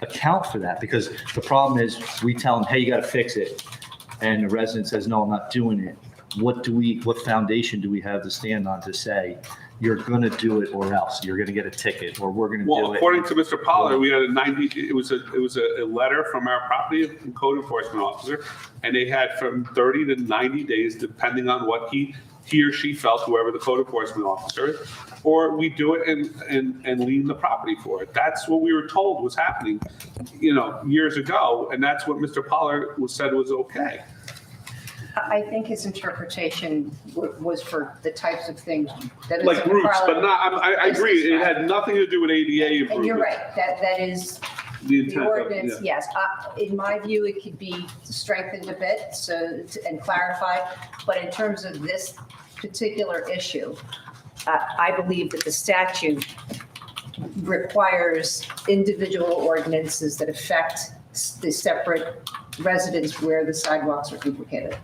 account for that. Because the problem is, we tell them, hey, you got to fix it. And the resident says, no, I'm not doing it. What foundation do we have to stand on to say you're going to do it or else. You're going to get a ticket, or we're going to Well, do it. according to Mr. Pollard, we had it was a letter from our property and code enforcement officer, and they had from 30 to 90 days, depending on what he or she felt, whoever the code enforcement officer is, or we do it and lien the property for it. That's what we were told was happening, years ago, and that's what Mr. Pollard said was okay. I think his interpretation was for the types of things that is. Like roofs, but not, I agree, it had nothing to do with ADA And improvements. you're right, that is The the intent of, ordinance, yeah. yes. In my view, it could be strengthened a bit and clarified, but in terms of this particular issue, I believe that the statute requires individual ordinances that affect the separate residents where the sidewalks are duplicated.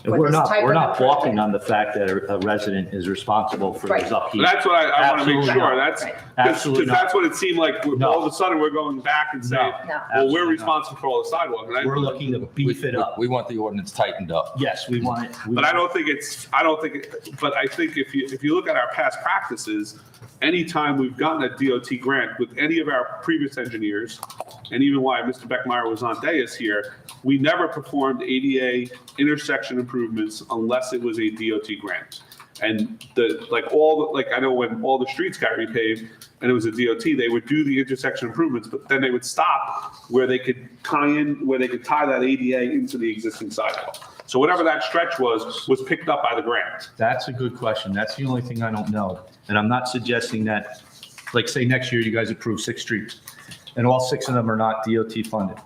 But We're this not, type we're of not balking improvement- on the fact that a resident is responsible for Right. his upkeep. That's what I want to make Absolutely sure, not. that's, Right. Absolutely because not. that's what it seemed like, No. all of a sudden, we're going back and saying, No. No. well, Absolutely we're not. responsible for all the sidewalks. And I- We're looking to beef it up. We want the ordinance tightened up. Yes, we want it. But I don't think but I think if you look at our past practices, anytime we've gotten a DOT grant with any of our previous engineers, and even why Mr. Beckmeyer was on dais here, we never performed ADA intersection improvements unless it was a DOT grant. And I know when all the streets got repaved and it was a DOT, they would do the intersection improvements, but then they would stop where they could tie that ADA into the existing sidewalk. So whatever that stretch was picked up by the grant. That's a good question. That's the only thing I don't know. And I'm not suggesting that, like, say next year you guys approve 6 streets and all 6 of them are not DOT funded.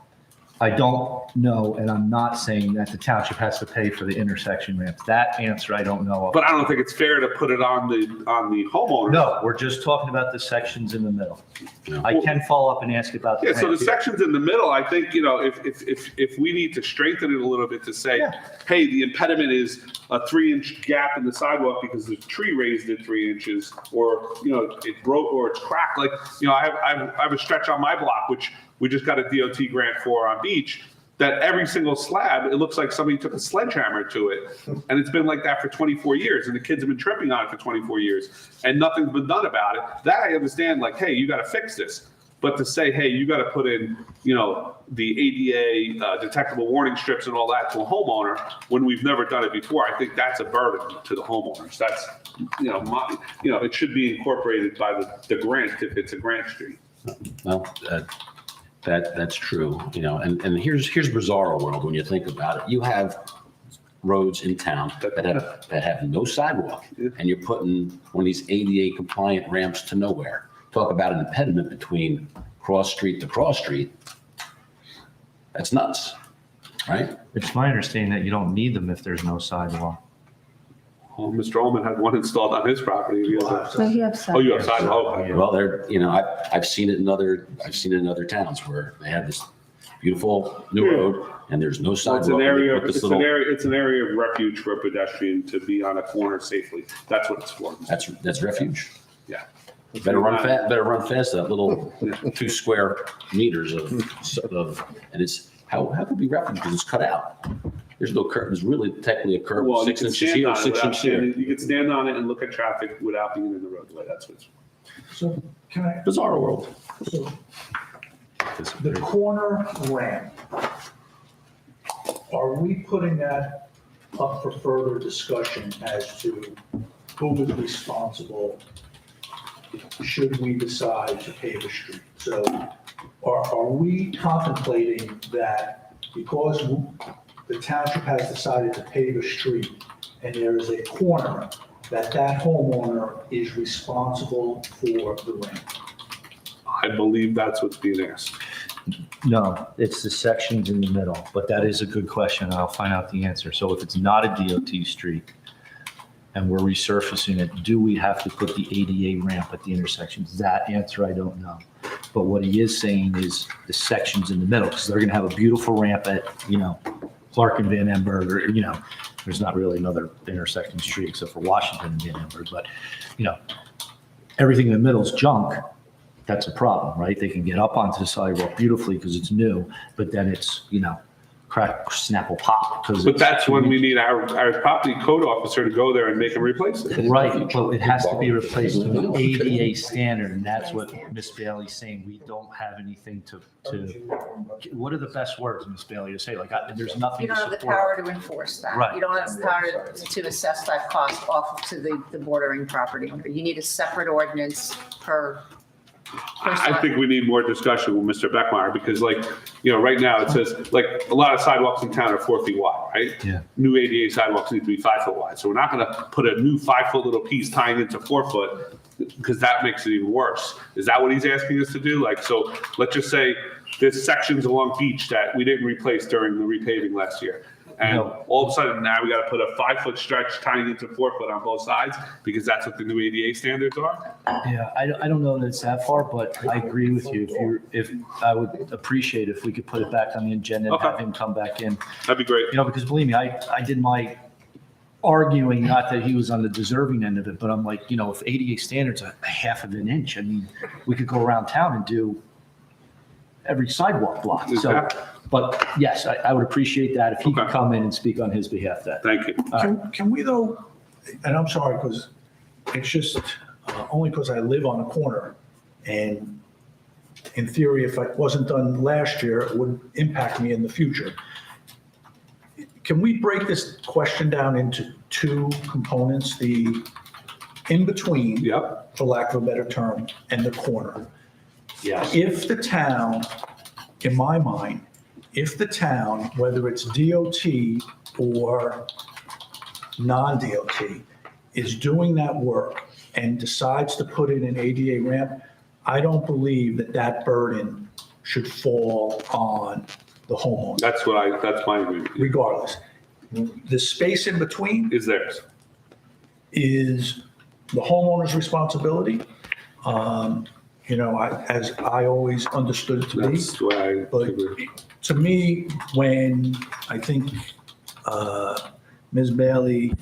I don't know, and I'm not saying that the township has to pay for the intersection ramps. That answer I don't know. But I don't think it's fair to put it on the homeowner. No, we're just talking about the sections in the middle. I can follow up and ask about the Yeah, so the ramp. sections in the middle, I think, if we need to strengthen it a little bit to say, hey, the impediment is a 3-inch gap in the sidewalk because the tree raised it 3 inches, or, it broke or it's cracked. Like, I have a stretch on my block, which we just got a DOT grant for on Beach, that every single slab, it looks like somebody took a sledgehammer to it. And it's been like that for 24 years, and the kids have been tripping on it for 24 years, and nothing's been done about it. That I understand, like, hey, you got to fix this. But to say, hey, you got to put in, the ADA detectable warning strips and all that to a homeowner when we've never done it before, I think that's a burden to the homeowners. That's, it should be incorporated by the grant if it's a grant street. Well, that's true, and here's bizarro world when you think about it. You have roads in town that have no sidewalk, and you're putting one of these ADA compliant ramps to nowhere. Talk about an impediment between cross street to cross street. That's nuts, right? It's my understanding that you don't need them if there's no sidewalk. Well, Mr. Ullman had one installed on his property. He has a- So you have Oh, you have sidewalk. Okay. Well, I've seen it in other towns where they have this beautiful new road and there's no Well, sidewalk. it's an and they area. put this It's an little- area. It's an area of refuge for a pedestrian to be on a corner safely. That's what it's for. That's refuge. Yeah. Better run fast, that little 2 square meters of, and it's, how could it be refuge? Because it's cut out. There's no curb, there's really technically a curb, Well, you 6 can inches stand here, on it 6 without inches here. standing. You can stand on it and look at traffic without being in the roadway. That's what's. So can I, Bizarre world. so the corner ramp, are we putting that up for further discussion as to who is responsible should we decide to pave a street? So are we contemplating that because the township has decided to pave a street and there is a corner, that homeowner is responsible for the ramp? I believe that's what's being asked. No, it's the sections in the middle, but that is a good question. I'll find out the answer. So if it's not a DOT street and we're resurfacing it, do we have to put the ADA ramp at the intersections? That answer I don't know. But what he is saying is the sections in the middle, because they're going to have a beautiful ramp at, Clark and Van Emberg, or, there's not really another intersecting street except for Washington and Van Emberg, but, everything in the middle is junk. That's a problem, right? They can get up onto the sidewalk beautifully because it's new, but then it's, crack, snap, or pop. But that's when we need our property code officer to go there and make them replace it. Right, but it has to be replaced to an ADA standard, and that's what Ms. Bailey's saying. We don't have anything to, what are the best words, Ms. Bailey, to say? Like, there's nothing You to don't have the support. power to enforce that. Right. You don't have the power to assess that cost off to the bordering property owner. You need a separate ordinance per I think we need more discussion with Mr. Beckmeyer because right now it says, like, a lot of sidewalks in town are 4 feet wide, right? Yeah. New ADA sidewalks need to be 5 foot wide. So we're not going to put a new 5 foot little piece tying into 4 foot because that makes it even worse. Is that what he's asking us to do? So let's just say there's sections along Beach that we didn't replace during the repaving last year. And all of a sudden now we got to put a 5 foot stretch tying into 4 foot on both sides because that's what the new ADA standards are. Yeah, I don't know that it's that far, but I agree with you. If I would appreciate if we could put it back on the agenda and have him come back in. That'd be great. Because believe me, I did my arguing, not that he was on the deserving end of it, but I'm like, if ADA standards are a half of an inch, I mean, we could go around town and do every sidewalk block. So, Exactly. but yes, I would appreciate that if he could come in and speak on his behalf. Thank you. Can we though, and I'm sorry, because it's just only because I live on a corner, and in theory, if it wasn't done last year, it would impact me in the future. Can we break this question down into two components, the in-between, Yep. for lack of a better term, and the corner? Yes. If the town, in my mind, if the town, whether it's DOT or non-DOT, is doing that work and decides to put in an ADA ramp, I don't believe that burden should fall on the homeowner, That's my agreement. regardless. The space in between Is theirs. is the homeowner's responsibility. As I always understood it to be. That's the way I But agree. to me, when I think Ms. Bailey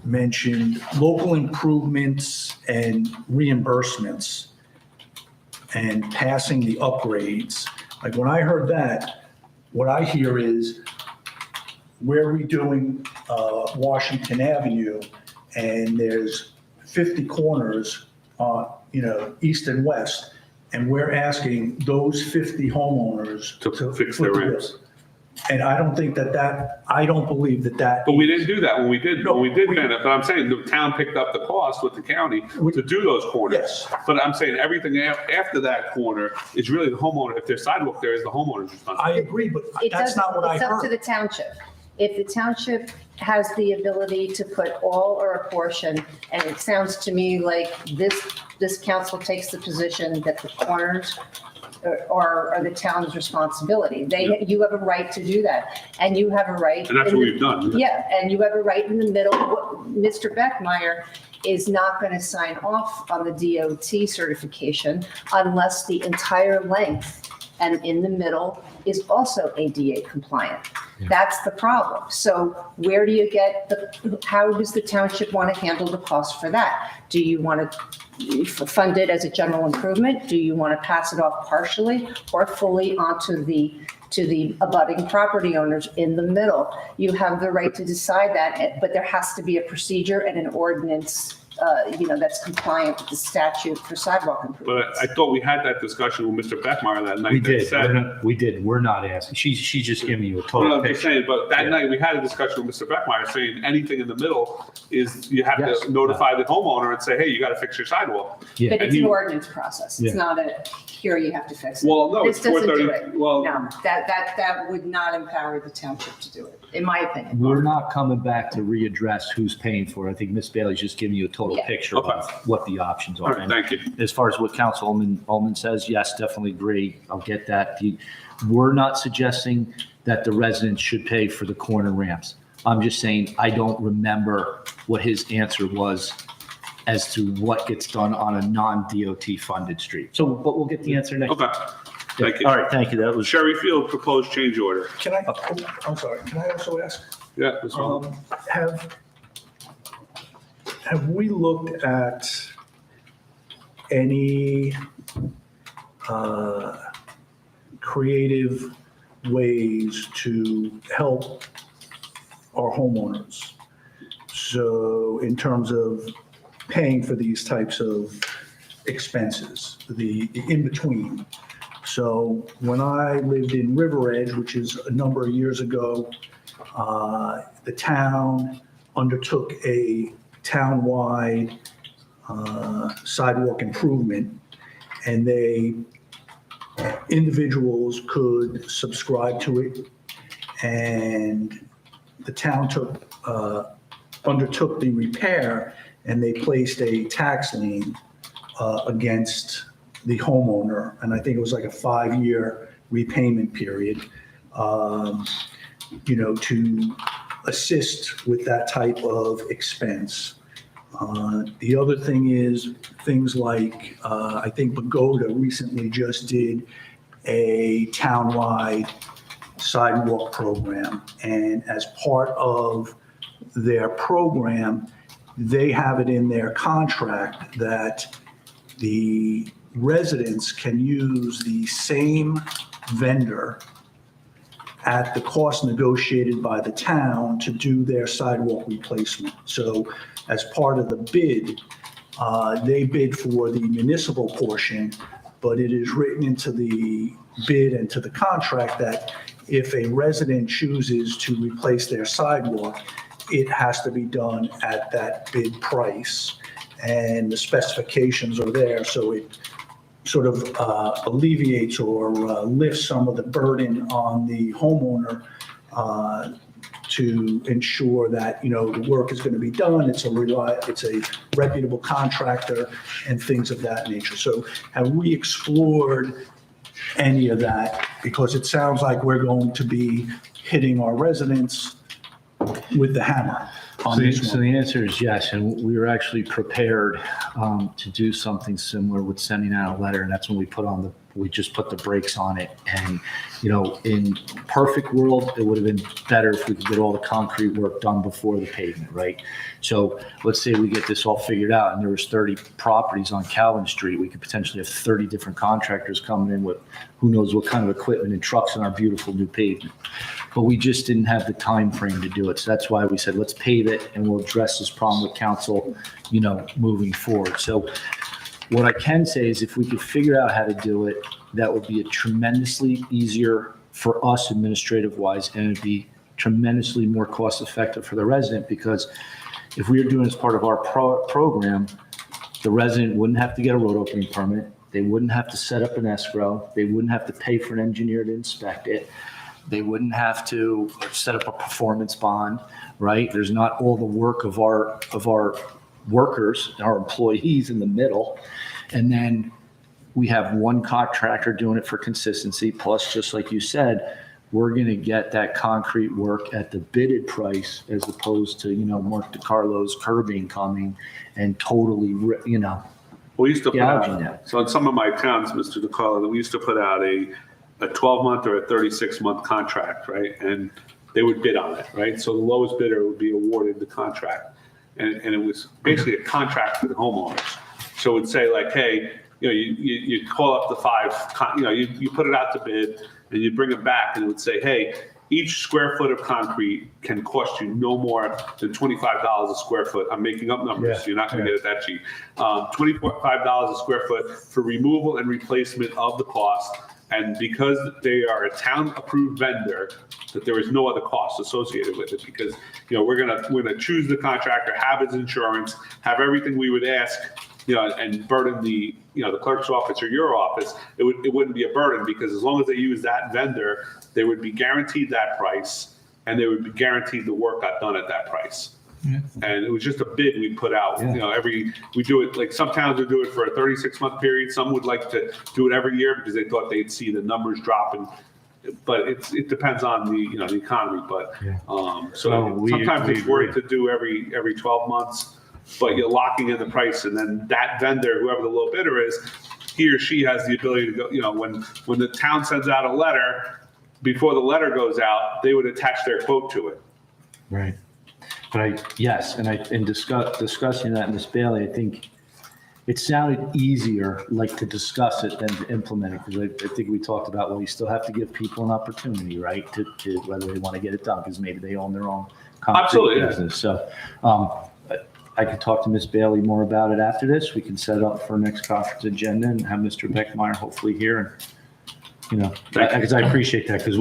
mentioned local improvements and reimbursements and passing the upgrades, like when I heard that, what I hear is we're redoing Washington Avenue and there's 50 corners, east and west, and we're asking those 50 homeowners To fix their foot the ramps. bill. And I don't think I don't believe that. But we didn't do that when we did No, Bennett. But I'm saying the town picked up the cost with the county to do those corners. Yes. But I'm saying everything after that corner is really the homeowner. If there's sidewalk there, is the homeowner's I responsibility. agree, but It that's not what I It's up to heard. the township. If the township has the ability to put all or a portion, and it sounds to me like this council takes the position that the corners are the town's responsibility. You have a right to do that, and you have a right. And that's what we've done. Yeah, and you have a right in the middle. Mr. Beckmeyer is not going to sign off on the DOT certification unless the entire length and in the middle is also ADA compliant. That's the problem. So where do you get how does the township want to handle the cost for that? Do you want to fund it as a general improvement? Do you want to pass it off partially or fully onto to the abutting property owners in the middle? You have the right to decide that, but there has to be a procedure and an ordinance that's compliant with the statute for sidewalk improvements. But I thought we had that discussion with Mr. Beckmeyer that night. We that did. said- We did. We're not asking. She's just giving you a No, total I'm just picture. saying, but that Yeah. night we had a discussion with Mr. Beckmeyer saying anything in the middle is you have Yes. to notify the homeowner and say, hey, you got to fix your sidewalk. Yeah. But And it's an he- ordinance process. It's Yeah. not here you have to fix it. Well, no, This it's doesn't do 4:30. it. Well, No, that would not empower the township to do it, in my opinion. We're not coming back to readdress who's paying for it. I think Ms. Bailey's just giving you a total Yeah. picture Okay. of what the options all are. right, And thank you. as far as what Councilman Ullman says, yes, definitely agree. I'll get that. We're not suggesting that the residents should pay for the corner ramps. I'm just saying, I don't remember what his answer was as to what gets done on a non-DOT funded street. So, but we'll get the answer next. Okay, thank you. All right, thank you. That was. Sherry Field proposed change order. Can I, I'm sorry, can I also ask? Yeah, Ms. Mullin. Have we looked at any creative ways to help our homeowners. So in terms of paying for these types of expenses, the in-between. So when I lived in River Edge, which is a number of years ago, the town undertook a town-wide sidewalk improvement, and individuals could subscribe to it, and the town undertook the repair, and they placed a tax lien against the homeowner, and I think it was like a 5-year repayment period, to assist with that type of expense. The other thing is things like, I think Pagoda recently just did a townwide sidewalk program, and as part of their program, they have it in their contract that the residents can use the same vendor at the cost negotiated by the town to do their sidewalk replacement. So as part of the bid, they bid for the municipal portion, but it is written into the bid and to the contract that if a resident chooses to replace their sidewalk, it has to be done at that bid price. And the specifications are there, so it sort of alleviates or lifts some of the burden on the homeowner to ensure that, the work is going to be done. It's a reputable contractor and things of that nature. So have we explored any of that? Because it sounds like we're going to be hitting our residents with the hammer on this So one. the answer is yes, and we were actually prepared to do something similar with sending out a letter, and that's when we just put the brakes on it. And, in perfect world, it would have been better if we could get all the concrete work done before the pavement, right? So let's say we get this all figured out and there was 30 properties on Calvin Street, we could potentially have 30 different contractors coming in with who knows what kind of equipment and trucks on our beautiful new pavement. But we just didn't have the time frame to do it. So that's why we said, let's pave it and we'll address this problem with council, moving forward. So what I can say is if we could figure out how to do it, that would be a tremendously easier for us administrative wise, and it'd be tremendously more cost effective for the resident, because if we were doing it as part of our program, the resident wouldn't have to get a road opening permit. They wouldn't have to set up an escrow. They wouldn't have to pay for an engineer to inspect it. They wouldn't have to set up a performance bond, right? There's not all the work of our workers, our employees in the middle. And then we have one contractor doing it for consistency. Plus, just like you said, we're going to get that concrete work at the bidded price as opposed to, Mark DiCarlo's curbing coming and totally, We used to put gouging out, that. so in some of my towns, Mr. DiCarlo, we used to put out a 12-month or a 36-month contract, right? And they would bid on it, right? So the lowest bidder would be awarded the contract. And it was basically a contract for the homeowners. So it would say like, hey, you call up the 5, you put it out to bid and you bring it back and it would say, hey, each square foot of concrete can cost you no more than $25 a square foot. I'm making up numbers, so you're not going to get it that cheap. $25 a square foot for removal and replacement of the cost. And because they are a town-approved vendor, that there is no other cost associated with it, because we're gonna choose the contractor, have his insurance, have everything we would ask, and burden the clerk's office or your office. It wouldn't be a burden, because as long as they use that vendor, they would be guaranteed that price, and they would be guaranteed the work got done at that price. Yeah. And it was just a bid we put out. We do it, like some towns would do it for a 36-month period. Some would like to do it every year because they thought they'd see the numbers dropping. But it depends on the economy. But sometimes it's worth to do every 12 months. But you're locking in the price, and then that vendor, whoever the low bidder is, he or she has the ability to go. When the town sends out a letter, before the letter goes out, they would attach their quote to it. Right. But in discussing that, Ms. Bailey, I think it sounded easier, like, to discuss it than to implement it, because I think we talked about, well, you still have to give people an opportunity, right, to whether they want to get it done, because maybe they own their own concrete Absolutely. business. So I could talk to Ms. Bailey more about it after this. We can set up for next conference agenda and have Mr. Beckmeyer hopefully here. And, you know, because I appreciate that, because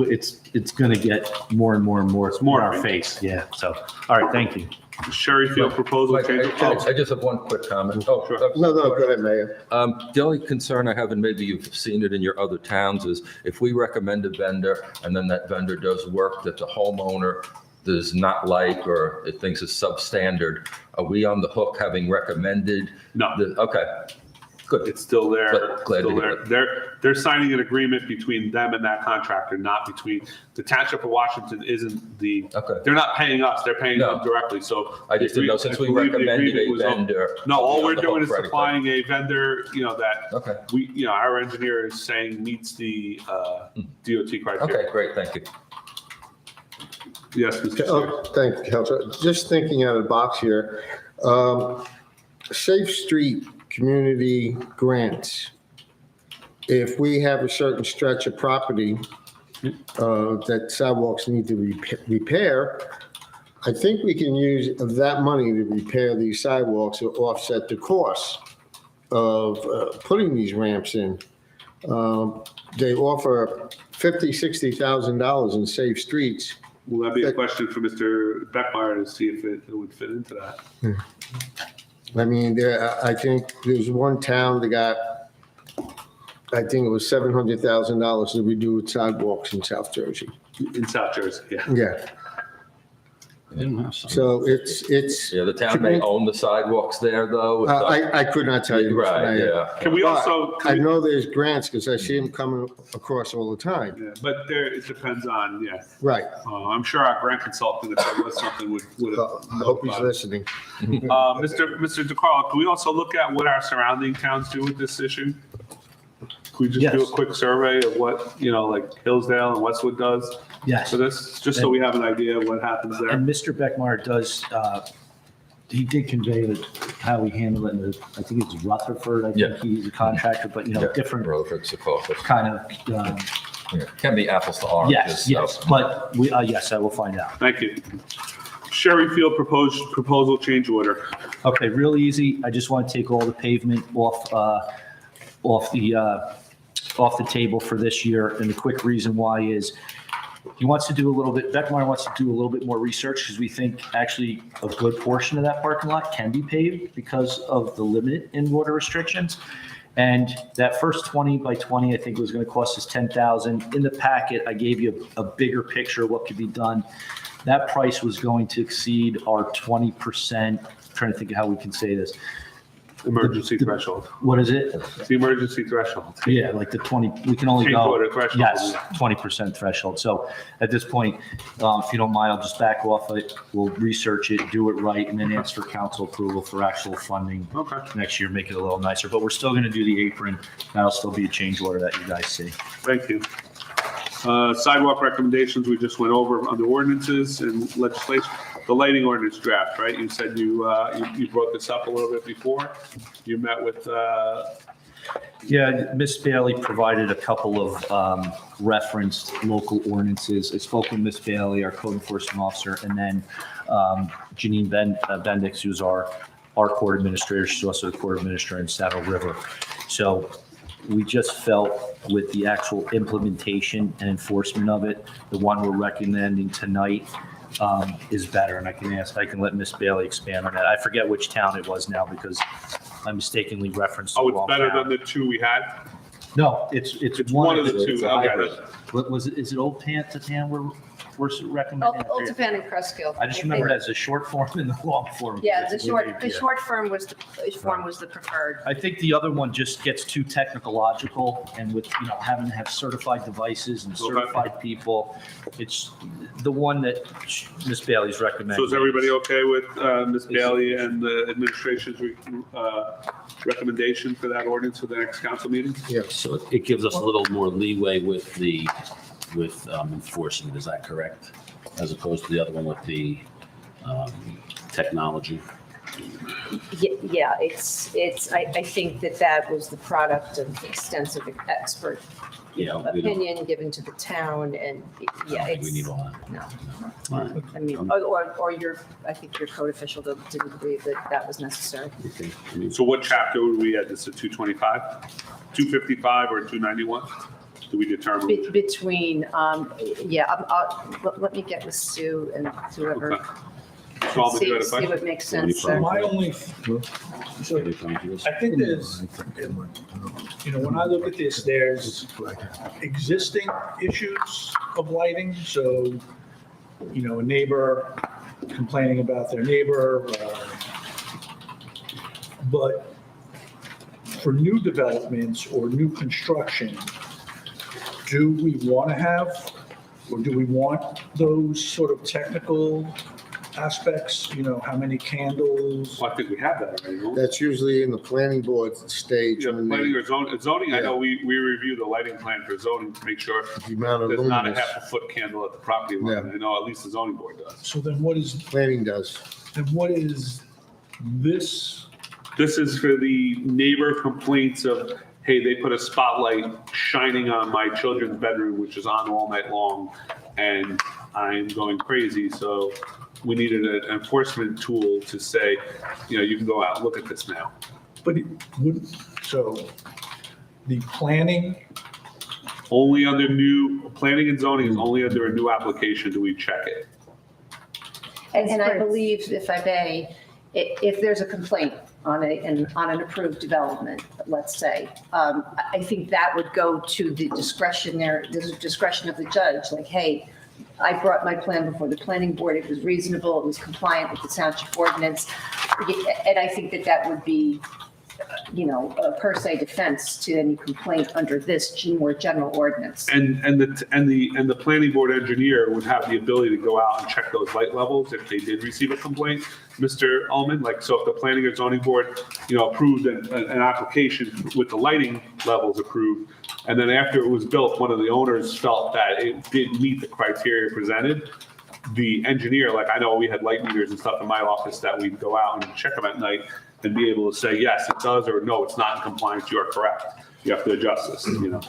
it's going to get more and more and more. It's more in our face. Yeah. So, all right. Thank you. Sherry Field proposal Wait, change. I just have one quick comment. Oh, sure. No, go ahead, Mayor. The only concern I have, and maybe you've seen it in your other towns, is if we recommend a vendor and then that vendor does work that the homeowner does not like or it thinks is substandard, are we on the hook having recommended? No. Okay, good. It's still there. Glad to Still hear there. They're signing an agreement between them and that contractor, not between the Township of Washington. Isn't the? Okay. They're not paying us. They're paying No. them directly. So I just didn't know, since we believe the recommended agreement a was vendor. No, are we all on we're the doing hook is for anything? supplying a vendor, that Okay. our engineer is saying meets the DOT criteria. Okay, great, thank you. Yes, Mr. Chair. Oh, thank you, Councilor. Just thinking out of the box here. Safe Street Community Grants. If we have a certain stretch of property that sidewalks need to repair, I think we can use that money to repair these sidewalks to offset the cost of putting these ramps in. They offer $50,000-$60,000 in safe streets. Will that be a question for Mr. Beckmeyer to see if it would fit into that? I mean, I think there's one town that got, I think it was $700,000 to redo sidewalks in South Jersey. In South Jersey, yeah. Yeah. So it's. Yeah, the town may own the sidewalks there, though. I could not tell you. Mr. Right, Mayor. yeah. Can we But also? I know there's grants because I see them coming across all the time. Yeah, but it depends on, Right. I'm sure our grant consultant, if there was something, would I hope he's listening. Mr. DeCarlo, can we also look at what our surrounding towns do with this issue? Can we just do a Yes. quick survey of what, like Hillsdale and Westwood does Yes. for this? Just so we have an idea of what happens there. And Mr. Beckmeyer does, he did convey how he handled it in I think it's Rutherford. I Yeah. think he's a contractor, but, different Rutherford's the closest. kind of, Yeah, can be apples to oranges. yes. But yes, I will find out. Thank you. Sherry Field proposal change order. Okay, real easy. I just want to take all the pavement off the table for this year. And the quick reason why is Beckmeyer wants to do a little bit more research because we think actually a good portion of that parking lot can be paved because of the limit in water restrictions. And that first 20 by 20, I think was going to cost us $10,000. In the packet, I gave you a bigger picture of what could be done. That price was going to exceed our 20%. I'm trying to think of how we can say this. Emergency threshold. What is it? The emergency threshold. Yeah, like the 20, we can only Change go. order threshold. Yes, 20% threshold. So at this point, if you don't mind, I'll just back off it. We'll research it, do it right, and then ask for council approval for actual funding Okay. next year, make it a little nicer. But we're still going to do the apron. That'll still be a change order that you guys see. Thank you. Sidewalk recommendations, we just went over on the ordinances and legislation. The lighting ordinance draft, right? You said you brought this up a little bit before. You met with, Yeah, Ms. Bailey provided a couple of referenced local ordinances. I spoke with Ms. Bailey, our code enforcement officer, and then Janine Bendix, who's our court administrator. She's also the court administrator in Saddle River. So we just felt with the actual implementation and enforcement of it, the one we're recommending tonight is better. And I can let Ms. Bailey expand on that. I forget which town it was now because I mistakenly referenced the it's wrong better town. than the two we had? No, it's one of the two. It's a Okay. hybrid. What was it? Is it Old Tantan we're recommending? Old Tipan and Crestkill. I just remember it as a short form and the long form. Yeah, the Yeah. short form was the preferred. I think the other one just gets too technological and with, having to have certified devices and certified people. It's the one that Ms. Bailey's recommending. So is everybody okay with Ms. Bailey and the administration's recommendation for that ordinance for the next council meeting? So it gives us a little more leeway with enforcing it, is that correct? As opposed to the other one with the technology? Yeah, I think that was the product of extensive expert Yeah, we don't, opinion given to the town, and yeah, we it's, need all that. no. All right. I mean, or I think your code official didn't believe that was necessary. Okay. I mean, So what chapter were we at? This is 225, 255, or 291? Do we determine? Between, let me get with Sue and whoever. Okay. So Alvin, you had a See question? what makes sense So there. My only, so any comments on this? I think there's, when I look at this, there's existing issues of lighting. So, a neighbor complaining about their neighbor. But for new developments or new construction, do we want to have, or do we want those sort of technical aspects? How many candles? Well, I think we have that already, don't we? That's usually in the planning board stage. Yeah, when planning they- or zoning, I know we review the lighting plan for zoning to make sure The amount of there's not a lumens half a foot candle at the property line. I know at least the zoning board does. So then what is planning does. this? This is for the neighbor complaints of, hey, they put a spotlight shining on my children's bedroom, which is on all night long, and I'm going crazy. So we needed an enforcement tool to say, you can go out and look at this now. But it wouldn't, so the planning, Only under planning and zoning is only under a new application do we check it. And I believe, if I may, if there's a complaint on an approved development, let's say, I think that would go to the discretion of the judge, like, hey, I brought my plan before the planning board, it was reasonable, it was compliant with the township ordinance. And I think that would be, a per se defense to any complaint under this more general ordinance. And the planning board engineer would have the ability to go out and check those light levels if they did receive a complaint, Mr. Ullman. Like, so if the planning or zoning board, approved an application with the lighting levels approved, and then after it was built, one of the owners felt that it didn't meet the criteria presented, the engineer, like I know we had light meters and stuff in my office that we'd go out and check them at night and be able to say, yes, it does, or no, it's not in compliance, you are correct. You have to adjust this,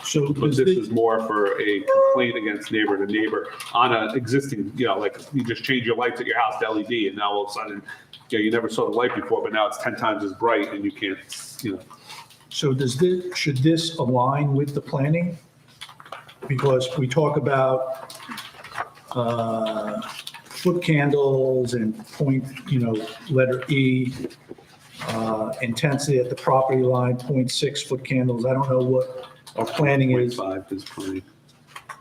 So But this is more for a complaint against neighbor to neighbor on an existing, like you just change your lights at your house to LED and now all of a sudden, you never saw the light before, but now it's 10 times as bright and you can't, so should this align with the planning? Because we talk about foot candles and point, letter E, intensity at the property line, 0.6 foot candles. I don't know what our planning is. 0.5 is plenty.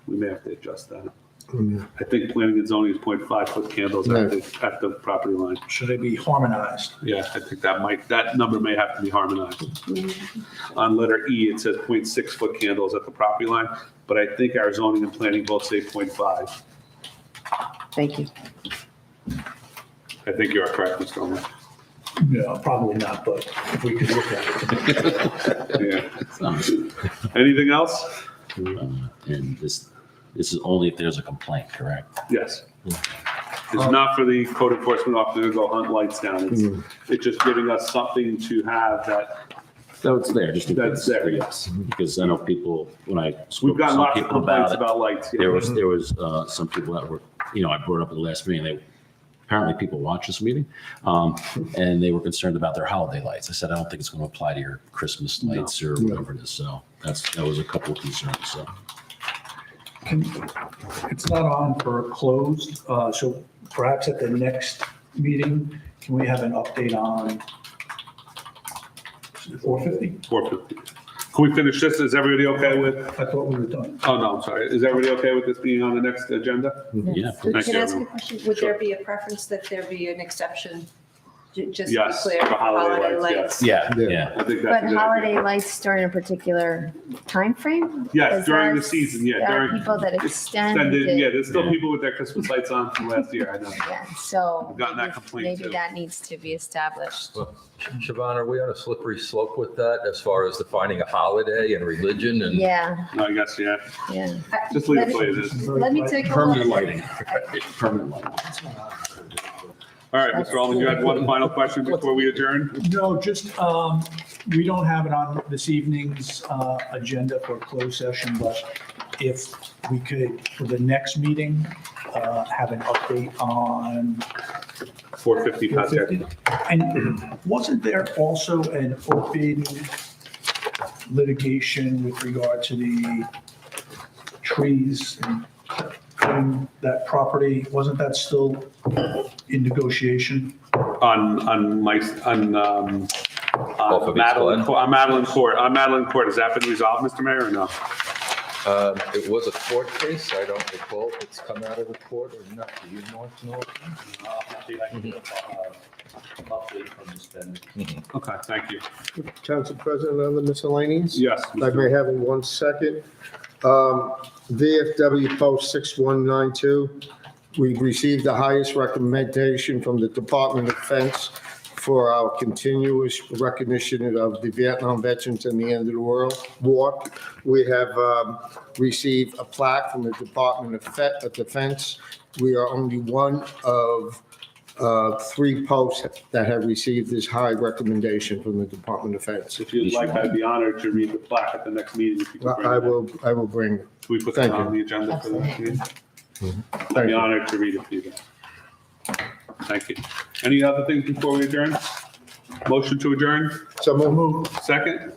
We may have to adjust that. I think planning and zoning is 0.5 foot candles at the property line. Should they be harmonized? Yeah, I think that number may have to be harmonized. On letter E, it says 0.6 foot candles at the property line, but I think our zoning and planning both say 0.5. Thank you. I think you are correct, Mr. Ullman. No, probably not, but if we could look at it. Yeah. Anything else? And this is only if there's a complaint, correct? Yes. It's not for the code enforcement officer to go hunt lights down. It's just giving us something to have that. So it's there, just in That's case. there, Yes, because I know people, when I spoke We've to gotten some lots of people complaints about it, about lights. yeah. there was some people that were, I brought up at the last meeting, apparently people watch this meeting, and they were concerned about their holiday lights. I said, I don't think it's going to apply to your Christmas lights or whatever it is. So that was a couple of concerns, so. It's not on for closed, so perhaps at the next meeting, can we have an update on 450? 450. Can we finish this? Is everybody okay with? I thought we were done. Oh, no, I'm sorry. Is everybody okay with this being on the next agenda? Yeah. Can I Thank you, ask a everyone. question? Would Sure. there be a preference that there be an exception? Just to be Yes, clear, for holiday lights, Yeah, Yeah. yeah. I think that's a But good idea. holiday lights during a particular timeframe? Yes, Is during the that- season, yeah. There are during- people that it's extend extended, it. Yeah, there's still people with their Christmas lights on from last year, I know. Yeah, so I've gotten that complaint maybe too. that needs to be established. Well, Siobhan, are we on a slippery slope with that as far as defining a holiday and religion and? Yeah, I guess, yeah. yeah. Just leave it the way it is. Let me take a Permanent look. lighting. Permanent lighting. All right, Mr. Allman, you had one final question before we adjourn? No, just, we don't have it on this evening's agenda for a closed session, but if we could, for the next meeting, have an update on 450 contact. 450. And wasn't there also an open litigation with regard to the trees and cutting that property? Wasn't that still in negotiation? On Off of East Madeline, Glen? on Madeline Court. On Madeline Court, has that been resolved, Mr. Mayor, or no? It was a court case. I don't recall if it's come out of the court or not. Do you know? Okay, thank you. Council President, on the miscellaneous? Yes. I may have in 1 second. VFW Post 6192, we've received the highest recommendation from the Department of Defense for our continuous recognition of the Vietnam veterans and the end of the world war. We have received a plaque from the Department of Defense. We are only one of 3 posts that have received this high recommendation from the Department of Defense. If you'd like, I'd be honored to read the plaque at the next meeting. If you could bring I it in. will bring it. Can we put that Thank on you. the agenda for the next meeting? I'd Thank be you. honored to read it for you guys. Thank you. Any other things before we adjourn? Motion to adjourn? So moved. Second?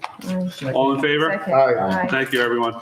All in favor? Second. Aye. Aye. Thank you, everyone.